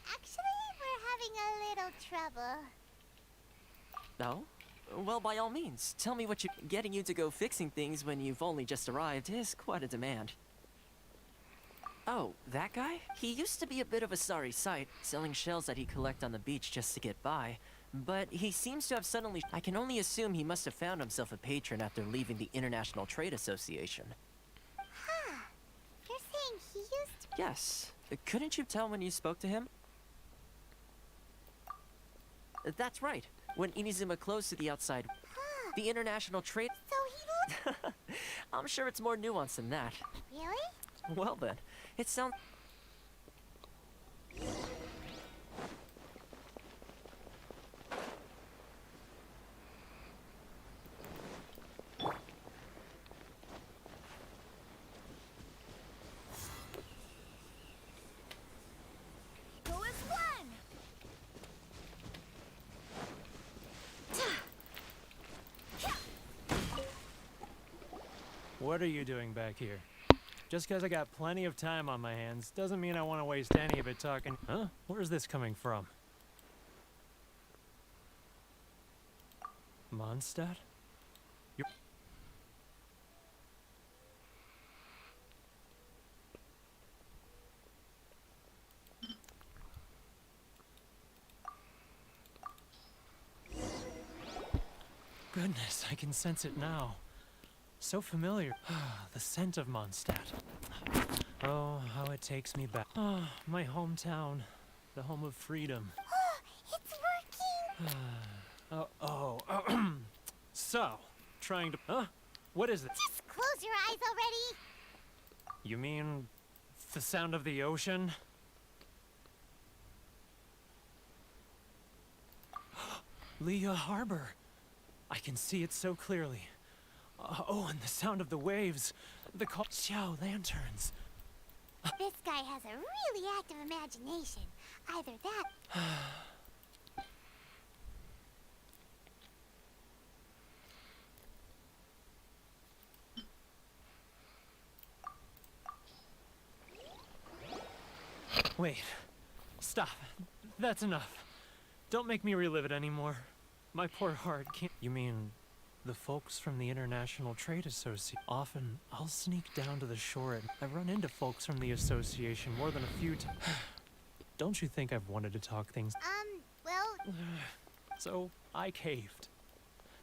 Actually, we're having a little trouble. No? Well, by all means, tell me what you... Getting you to go fixing things when you've only just arrived is quite a demand. Oh, that guy? He used to be a bit of a sorry sight, selling shells that he'd collect on the beach just to get by. But he seems to have suddenly... I can only assume he must have found himself a patron after leaving the International Trade Association. Huh. You're saying he used to... Yes. Couldn't you tell when you spoke to him? That's right. When Inizuma closed to the outside, the International Trade... So he... I'm sure it's more nuanced than that. Really? Well then, it sounds... Go as one. What are you doing back here? Just because I got plenty of time on my hands doesn't mean I want to waste any of it talking... Huh? Where's this coming from? Mondstadt? You're... Goodness, I can sense it now. So familiar. The scent of Mondstadt. Oh, how it takes me back. Oh, my hometown. The home of freedom. It's working. So, trying to... Huh? What is it? Just close your eyes already. You mean the sound of the ocean? Leah Harbor. I can see it so clearly. Oh, and the sound of the waves. The Xiao lanterns. This guy has a really active imagination. Either that... Wait. Stop. That's enough. Don't make me relive it anymore. My poor heart can't. You mean the folks from the International Trade Association? Often, I'll sneak down to the shore and I run into folks from the association more than a few times. Don't you think I've wanted to talk things? Well... So, I caved.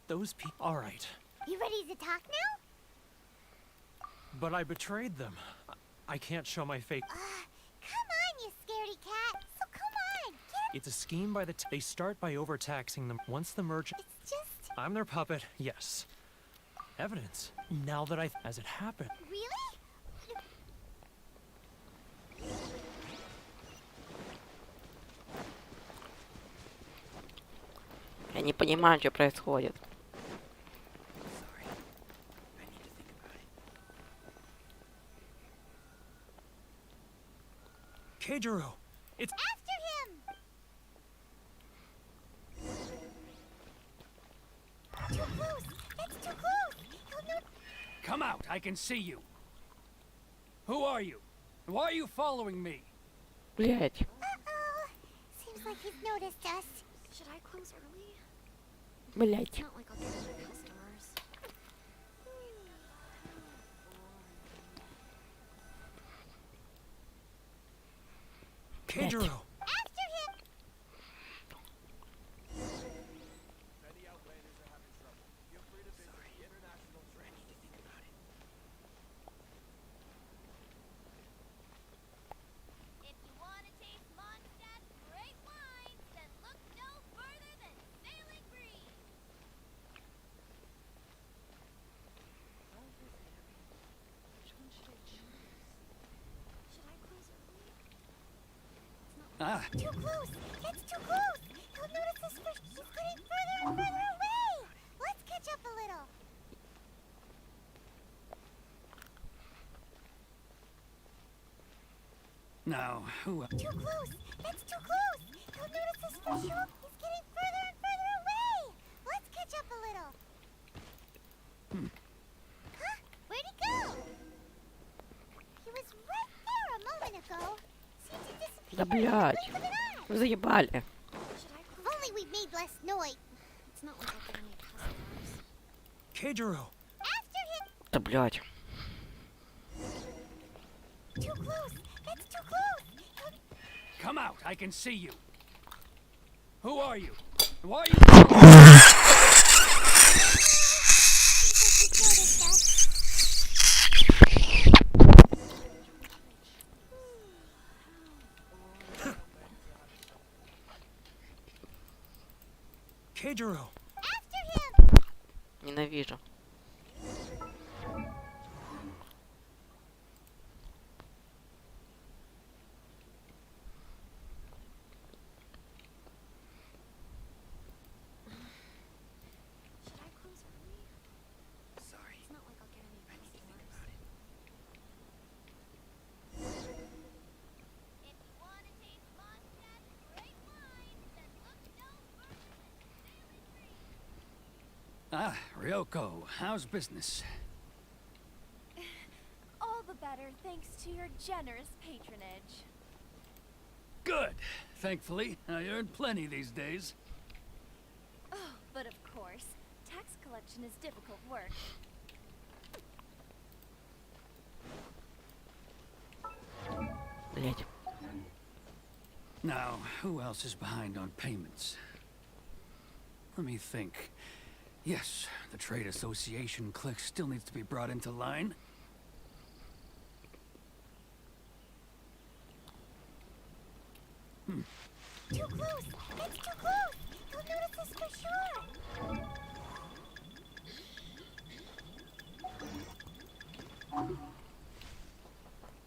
Those people... Alright. You ready to talk now? But I betrayed them. I can't show my fake... Come on, you scaredy cat. So come on, get... It's a scheme by the... They start by overtaxing them. Once the merchant... It's just... I'm their puppet, yes. Evidence. Now that As it happened... Really? Я не понимаю, что происходит. Keijiro! It's... After him! Too close! That's too close! He'll know... Come out, I can see you. Who are you? Why are you following me? Блять. Uh-oh. Seems like he's noticed us. Should I close early? Блять. It's not like I'll get any customers. Keijiro! After him! Many outlanders are having trouble. Feel free to visit the International Trade. I need to think about it. If you want to taste Mondstadt's great wines, then look no further than Sailing Breeze. Which one should I choose? Should I close early? Ah, Too close! That's too close! He'll notice us first. He's getting further and further away! Let's catch up a little. now, who... Too close! That's too close! He'll notice us for sure. He's getting further and further away! Let's catch up a little. Huh? Where'd he go? He was right there a moment ago. Seemed to disappear. Да блять. Blink of an eye. Вы заебали. Should I If only we made less noise. It's not like I'll get any customers. Keijiro! After him! Да блять. Too close! That's too close! He'll... Come out, I can see you. Who are you? Why are you... Keijiro! After him! Ненавижу. Should I close early? Sorry. It's not like I'll get any customers. If you want to taste Mondstadt's great wines, then look no further than Sailing Breeze. Ah, Ryoko, how's business? All the better thanks to your generous patronage. Good. Thankfully, I earn plenty these days. Oh, but of course, tax collection is difficult work. Блять. Now, who else is behind on payments? Let me think. Yes, the Trade Association clique still needs to be brought into line. Too close! That's too close! He'll notice us for sure!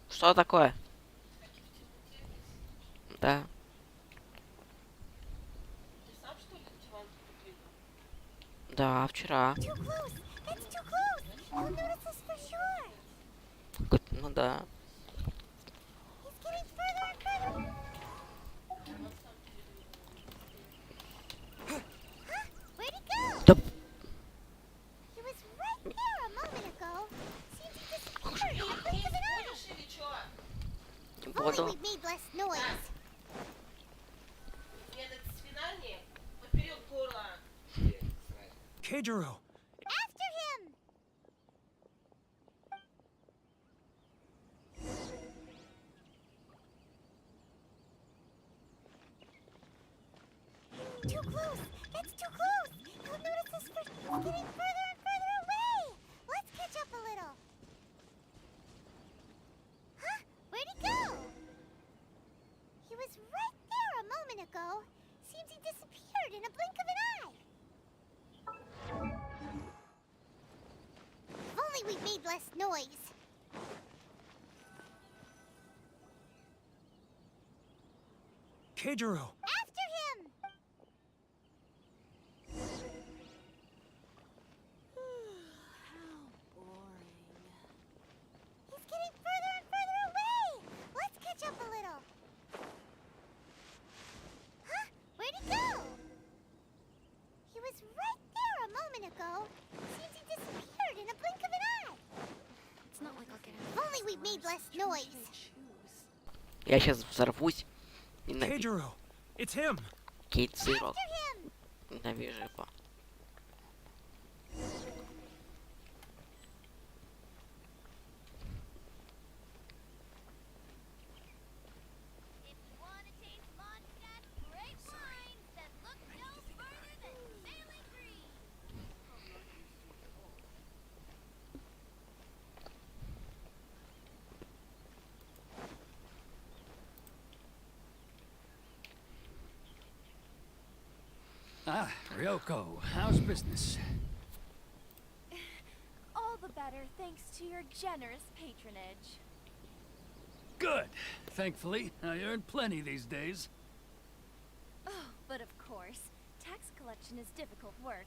Что такое? Да. Да, вчера. Too close! That's too close! He'll notice us for sure! Ну да. He's getting further and further! Huh? Where'd he go? Да He was right there a moment ago. Seemed to disappear in a blink of an eye. воду. we've made less noise. Keijiro! After him! Too close! That's too close! You'll notice us first. It's getting further and further away! Let's catch up a little. Huh? Where'd he go? He was right there a moment ago. Seems he disappeared in a blink of an eye. If only we'd made less noise. Keijiro! After him! How boring. He's getting further and further away! Let's catch up a little. Huh? Where'd he go? He was right there a moment ago. Seems he disappeared in a blink of an eye. It's not like I'll get If only we'd made less noise. Я сейчас взорвусь. Keijiro! It's him! Кейт-сырок. After him! Ненавижу его. If you want to taste Mondstadt's great wines that look no further than sailing green. Ah, Ryoko, how's business? All the better thanks to your generous patronage. Good. Thankfully, I earn plenty these days. Oh, but of course, tax collection is difficult work.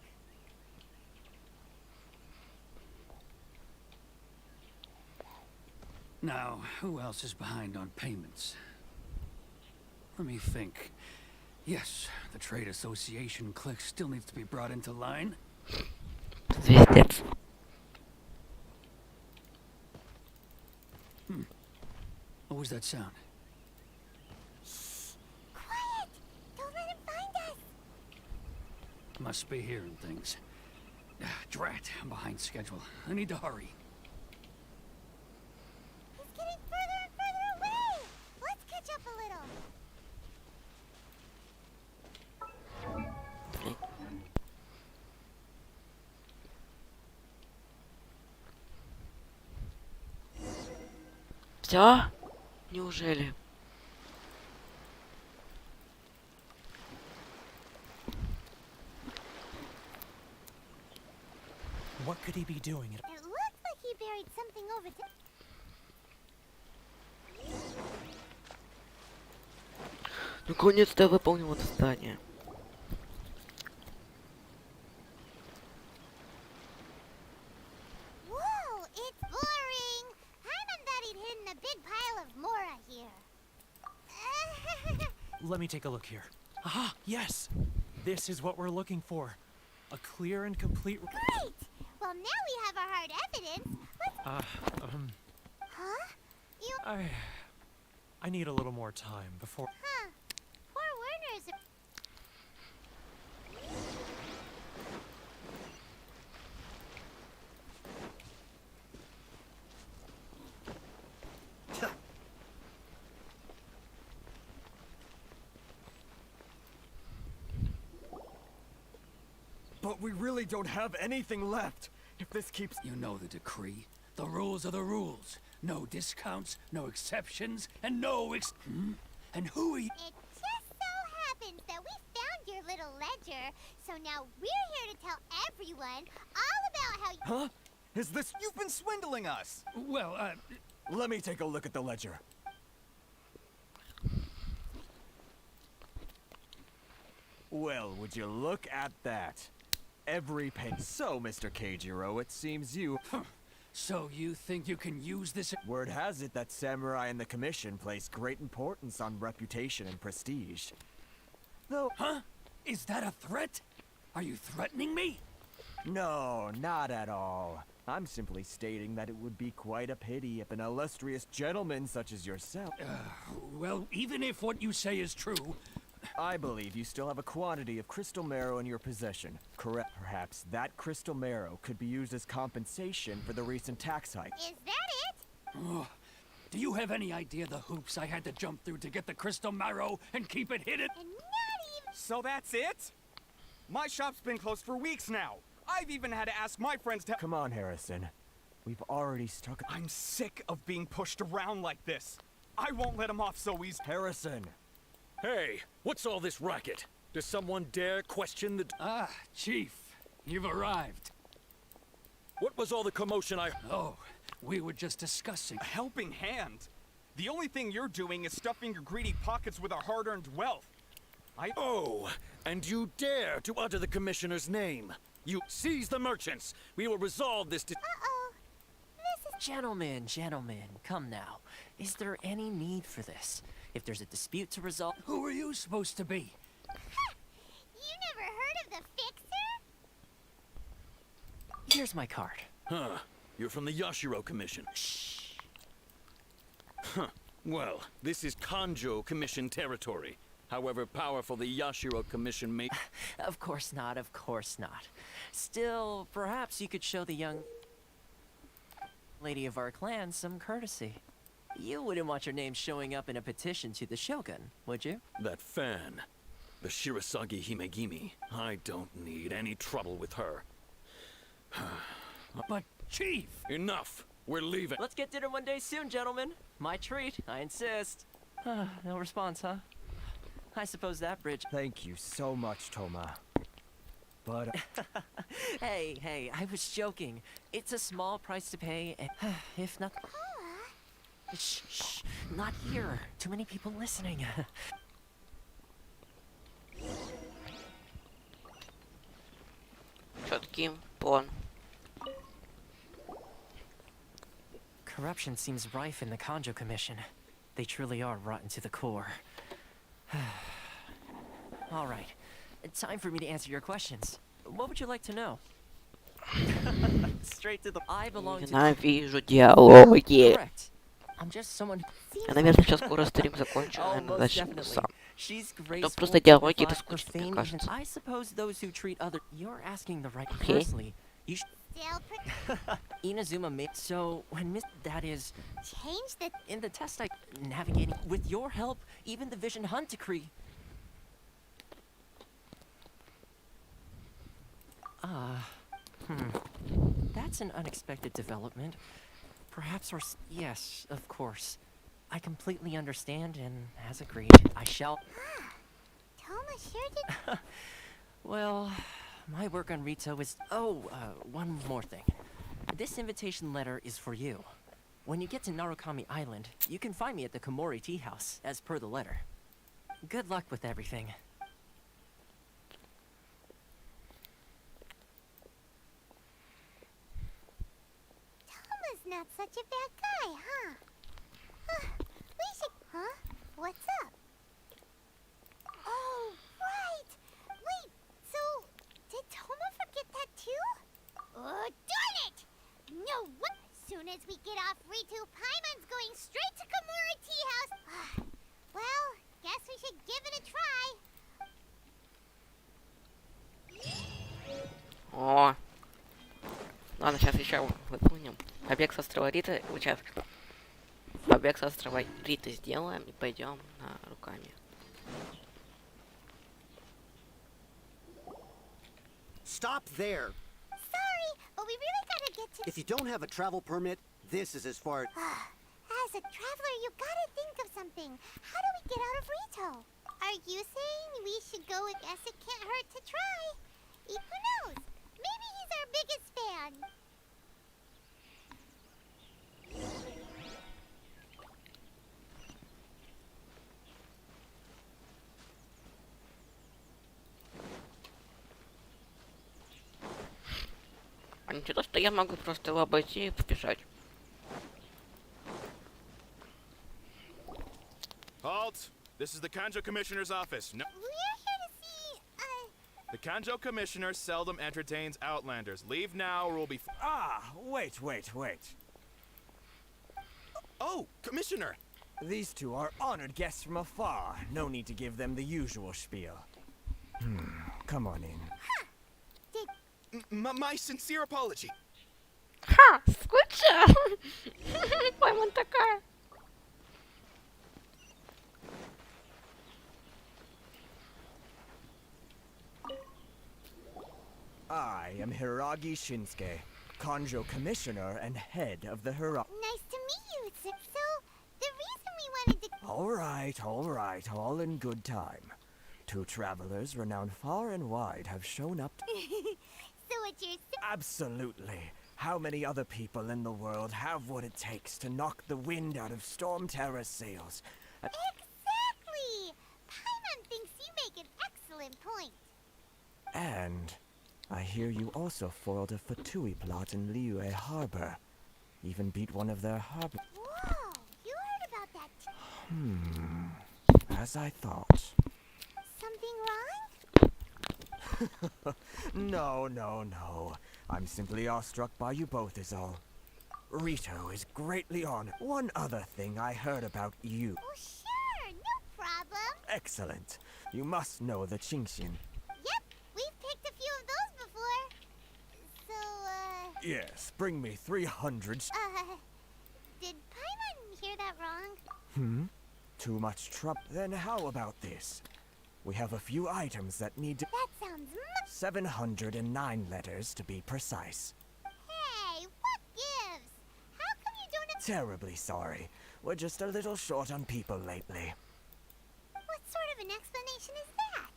Now, who else is behind on payments? Let me think. Yes, the trade association clique still needs to be brought into line. Звездец. What was that sound? Quiet! Don't let him find us! Must be hearing things. Drat, I'm behind schedule. I need to hurry. He's getting further and further away! Let's catch up a little. Все? Неужели? What could he be doing? It looks like he buried something over there. Наконец-то я выполнил это задание. Whoa, it's boring! Hyman thought he'd hidden a big pile of Mora here. Let me take a look here. Aha! Yes! This is what we're looking for. A clear and complete... Great! Well, now we have our hard evidence. Let's... Huh? You... I need a little more time before... Huh. Poor Werner's... But we really don't have anything left. If this keeps... You know the decree. The rules are the rules. No discounts, no exceptions, and no And who are you? It just so happens that we found your little ledger, so now we're here to tell everyone all about how you... Huh? Is this... You've been swindling us! Well, Let me take a look at the ledger. Well, would you look at that? Every penny. So, Mr. Keijiro, it seems you... So you think you can use this... Word has it that samurai and the commission place great importance on reputation and prestige. Though... Huh? Is that a threat? Are you threatening me? No, not at all. I'm simply stating that it would be quite a pity if an illustrious gentleman such as yourself... Well, even if what you say is true... I believe you still have a quantity of crystal marrow in your possession. Correct. Perhaps that crystal marrow could be used as compensation for the recent tax hike. Is that it? Ugh. Do you have any idea the hoops I had to jump through to get the crystal marrow and keep it hidden? And not even... So that's it? My shop's been closed for weeks now. I've even had to ask my friends to... Come on, Harrison. We've already struck... I'm sick of being pushed around like this. I won't let him off so easy. Harrison! Hey, what's all this racket? Does someone dare question the... Ah, Chief, you've arrived. What was all the commotion I... Oh, we were just discussing... A helping hand? The only thing you're doing is stuffing your greedy pockets with our hard-earned wealth. Oh, and you dare to utter the commissioner's name. You seize the merchants. We will resolve this... Uh-oh. This is... Gentlemen, come now. Is there any need for this? If there's a dispute to resolve... Who are you supposed to be? You never heard of the Fixer? Here's my card. Huh. You're from the Yashiro Commission. Shh. Huh. Well, this is Kanjo Commission territory. However powerful the Yashiro Commission may... Of course not. Still, perhaps you could show the young lady of our clan some courtesy. You wouldn't want your name showing up in a petition to the Shogun, would you? That fan, the Shirasagi Himegimi. I don't need any trouble with her. But, Chief! Enough! We're leaving. Let's get dinner one day soon, gentlemen. My treat, I insist. No response, huh? I suppose that bridge... Thank you so much, Toma. But... Hey, I was joking. It's a small price to pay, and if not... Shh, not here. Too many people listening. Четкий план. Corruption seems rife in the Kanjo Commission. They truly are rotten to the core. All right. Time for me to answer your questions. What would you like to know? Straight to the... I belong to... Ненавижу диалоги. Correct. I'm just someone... Я, наверное, сейчас скоро стрим закончу, наверное, начну сам. She's Это просто диалоги, это graceful, скучно, мне profane, кажется. I suppose those who treat other... You're asking the right Okay. personally. You Inazuma made... So, when Miss... That is... Change the... In the test I... Navigating... With your help, even the Vision Hunt decree... That's an unexpected development. Perhaps our... Yes, of course. I completely understand, and as agreed, I shall... Toma sure did... Well, my work on Rito is... one more thing. This invitation letter is for you. When you get to Narukami Island, you can find me at the Komori Tea House, as per the letter. Good luck with everything. Toma's not such a bad guy, huh? We should... Huh? What's up? Oh, right! Wait, so... Did Toma forget that too? Oh, darn it! No, what? Soon as we get off Ritu, Paimon's going straight to Komura Tea House. Well, guess we should give it a try. О, ладно, сейчас еще выполним. Побег с острова Рита. Сейчас побег с острова Рита сделаем и пойдем на руками. Stop there. Sorry, but we really gotta get to... If you don't have a travel permit, this is as far... As a traveler, you gotta think of something. How do we get out of Rito? Are you saying we should go? Guess it can't hurt to try. Who knows? Maybe he's our biggest fan. А ничего, что я могу просто его обойти и побежать. Halt! This is the Kanjo Commissioner's office. No. We're here to see, The Kanjo Commissioner seldom entertains Outlanders. Leave now or we'll be... Wait. Oh, Commissioner! These two are honored guests from afar. No need to give them the usual spiel. Come on in. My sincere apology. Ха, скучал. Пойман такая. I am Hiragi Shinsuke, Kanjo Commissioner and head of the Hiragi. Nice to meet you, sir. So, the reason we wanted to... All right, all in good time. Two travelers renowned far and wide have shown up. So what you're... Absolutely. How many other people in the world have what it takes to knock the wind out of Storm Terror's sails? Exactly! Paimon thinks you make an excellent point. And I hear you also foiled a Fatui plot in Liyue Harbor. Even beat one of their harbor... Whoa! You heard about that too. As I thought. Something wrong? No. I'm simply awestruck by you both is all. Rito is greatly honored. One other thing I heard about you. Oh, sure. No problem. Excellent. You must know the Qingxian. Yep. We've picked a few of those before. So, Yes, bring me 300. Did Paimon hear that wrong? Too much trouble. Then how about this? We have a few items that need to... That sounds 709 letters to be precise. Hey, what gives? How come you don't... Terribly sorry. We're just a little short on people lately. What sort of an explanation is that?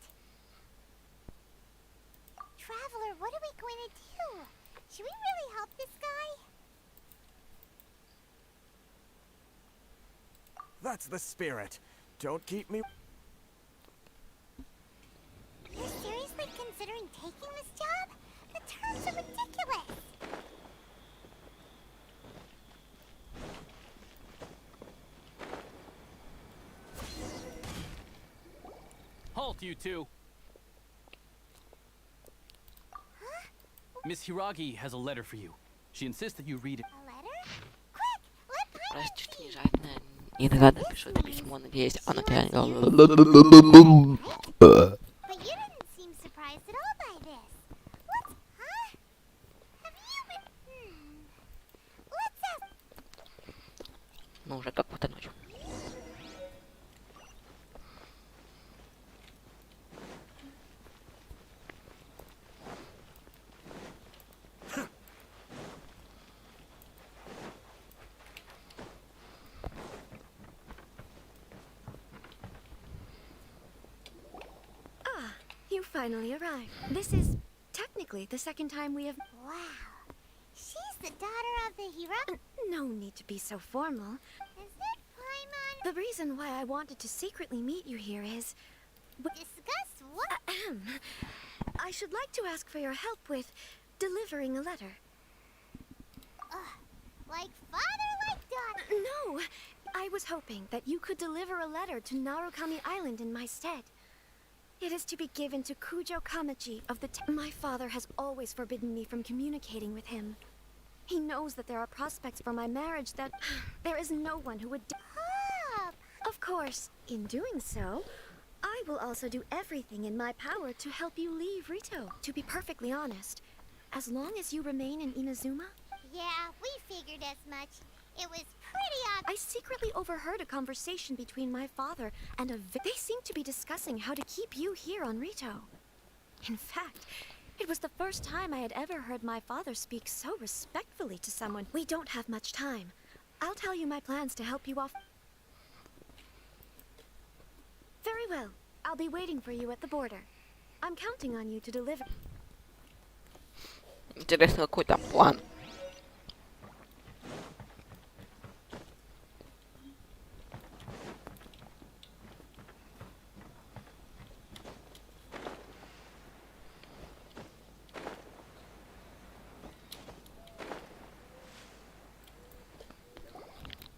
Traveler, what are we going to do? Should we really help this guy? That's the spirit. Don't keep me... You're seriously considering taking this job? The terms are ridiculous. Halt, you two. Huh? Miss Hiragi has a letter for you. She insists that you read it. A letter? Quick, let Paimon Раз чуть see. не жадная, иногда напишу это письмо, надеюсь, оно реально... But you didn't seem surprised at all by this. What? Huh? Have you been... Let's ask... Ну, уже какую-то ночь. You finally arrived. This is technically the second time we have... Wow. She's the daughter of the hero? No need to be so formal. Is it Paimon? The reason why I wanted to secretly meet you here is... Discuss what? I should like to ask for your help with delivering a letter. Like father, like daughter? No! I was hoping that you could deliver a letter to Narukami Island in my stead. It is to be given to Kujo Kamachi of the... My father has always forbidden me from communicating with him. He knows that there are prospects for my marriage that... there is no one who would... Of course, in doing so, I will also do everything in my power to help you leave Rito. To be perfectly honest, as long as you remain in Inazuma... Yeah, we figured as much. It was pretty obvious. I secretly overheard a conversation between my father and they seem to be discussing how to keep you here on Rito. In fact, it was the first time I had ever heard my father speak so respectfully to someone. We don't have much time. I'll tell you my plans to help you off. Very well. I'll be waiting for you at the border. I'm counting on you to deliver. Интересно, какой там план.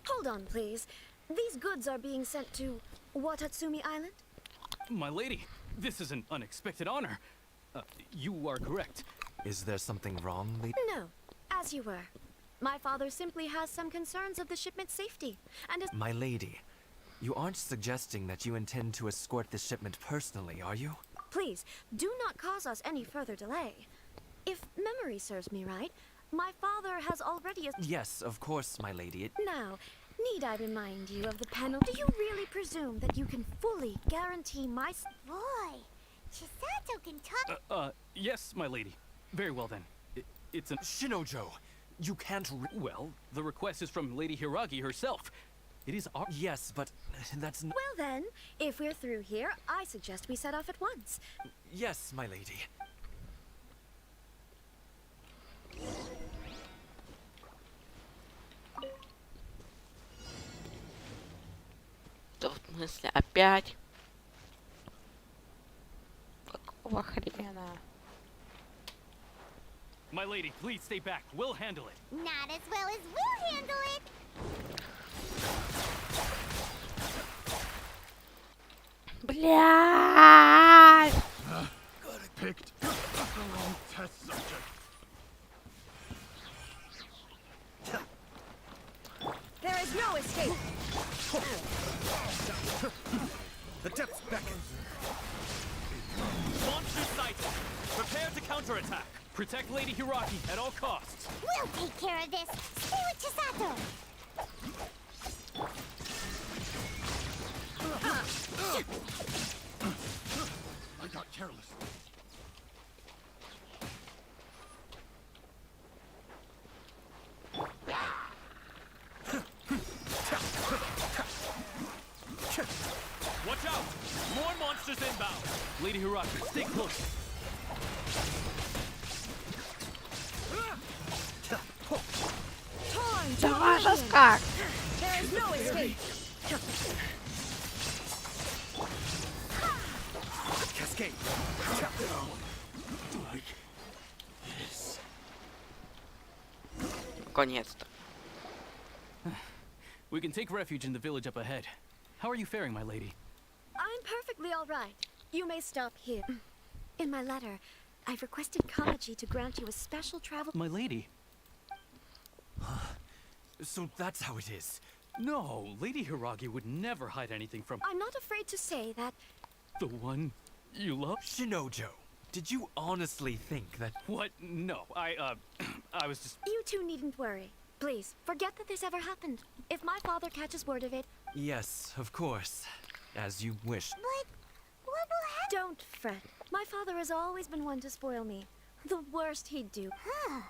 Hold on, please. These goods are being sent to Watatsumi Island? My lady, this is an unexpected honor. You are correct. Is there something wrong, lady? No, as you were. My father simply has some concerns of the shipment's safety, and is— My lady, you aren't suggesting that you intend to escort the shipment personally, are you? Please, do not cause us any further delay. If memory serves me right, my father has already— Yes, of course, my lady. Now, need I remind you of the penalty? Do you really presume that you can fully guarantee my— Boy, Chisato can talk— Yes, my lady. Very well then. It's an— Shinojo, you can't Well, the request is from Lady Hiragi herself. It is our— Yes, but that's Well then, if we're through here, I suggest we set off at once. Yes, my lady. Да в смысле, опять? Какого хрена? My lady, please stay back. We'll handle it. Not as well as we'll handle it. Блядь! Got it picked. The wrong test subject. There is no escape. The depths beckon. Monster sighted. Prepare to counterattack. Protect Lady Hiragi at all costs. We'll take care of this. Stay with Chisato. I got careless. Watch out! More monsters inbound. Lady Hiragi, stay close. Torn to Давай же oblivion. скак! There is no escape. Cascade. Наконец-то. We can take refuge in the village up ahead. How are you faring, my lady? I'm perfectly all right. You may stop here. In my letter, I've requested Kamaji to grant you a special travel— My lady? So that's how it is. No, Lady Hiragi would never hide anything from— I'm not afraid to say that— the one you love? Shinojo, did you honestly think that— What? No, I was just— You two needn't worry. Please, forget that this ever happened. If my father catches word of it— Yes, of course. As you wish. But what will happen? Don't fret. My father has always been one to spoil me. The worst he'd do— Huh.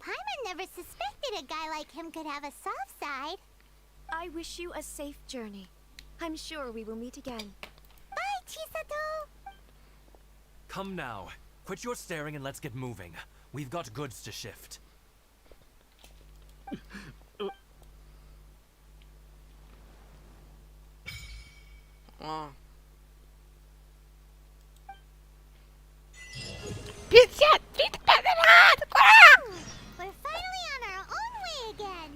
Paimon never suspected a guy like him could have a soft side. I wish you a safe journey. I'm sure we will meet again. Bye, Chisato! Come now. Quit your staring and let's get moving. We've got goods to shift. О. 50! We're finally on our own way again.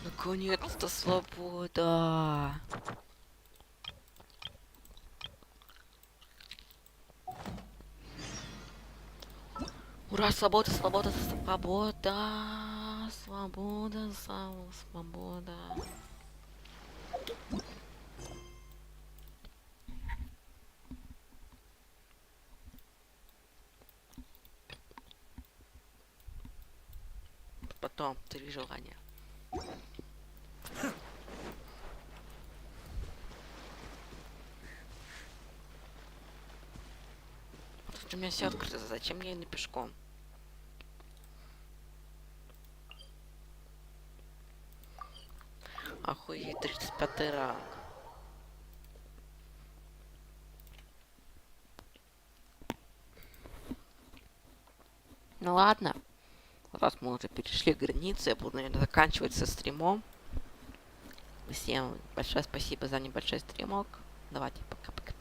Наконец-то свобода. Ура, свобода, свобода, свобода, свобода, свобода. Потом 3 желания. Тут у меня все открыто, зачем мне не пешком? Охуеть, 35 ранг. Ну ладно. Раз мы уже перешли границы, я буду, наверное, заканчивать со стримом. Всем большое спасибо за небольшой стримок. Давайте, пока-пока.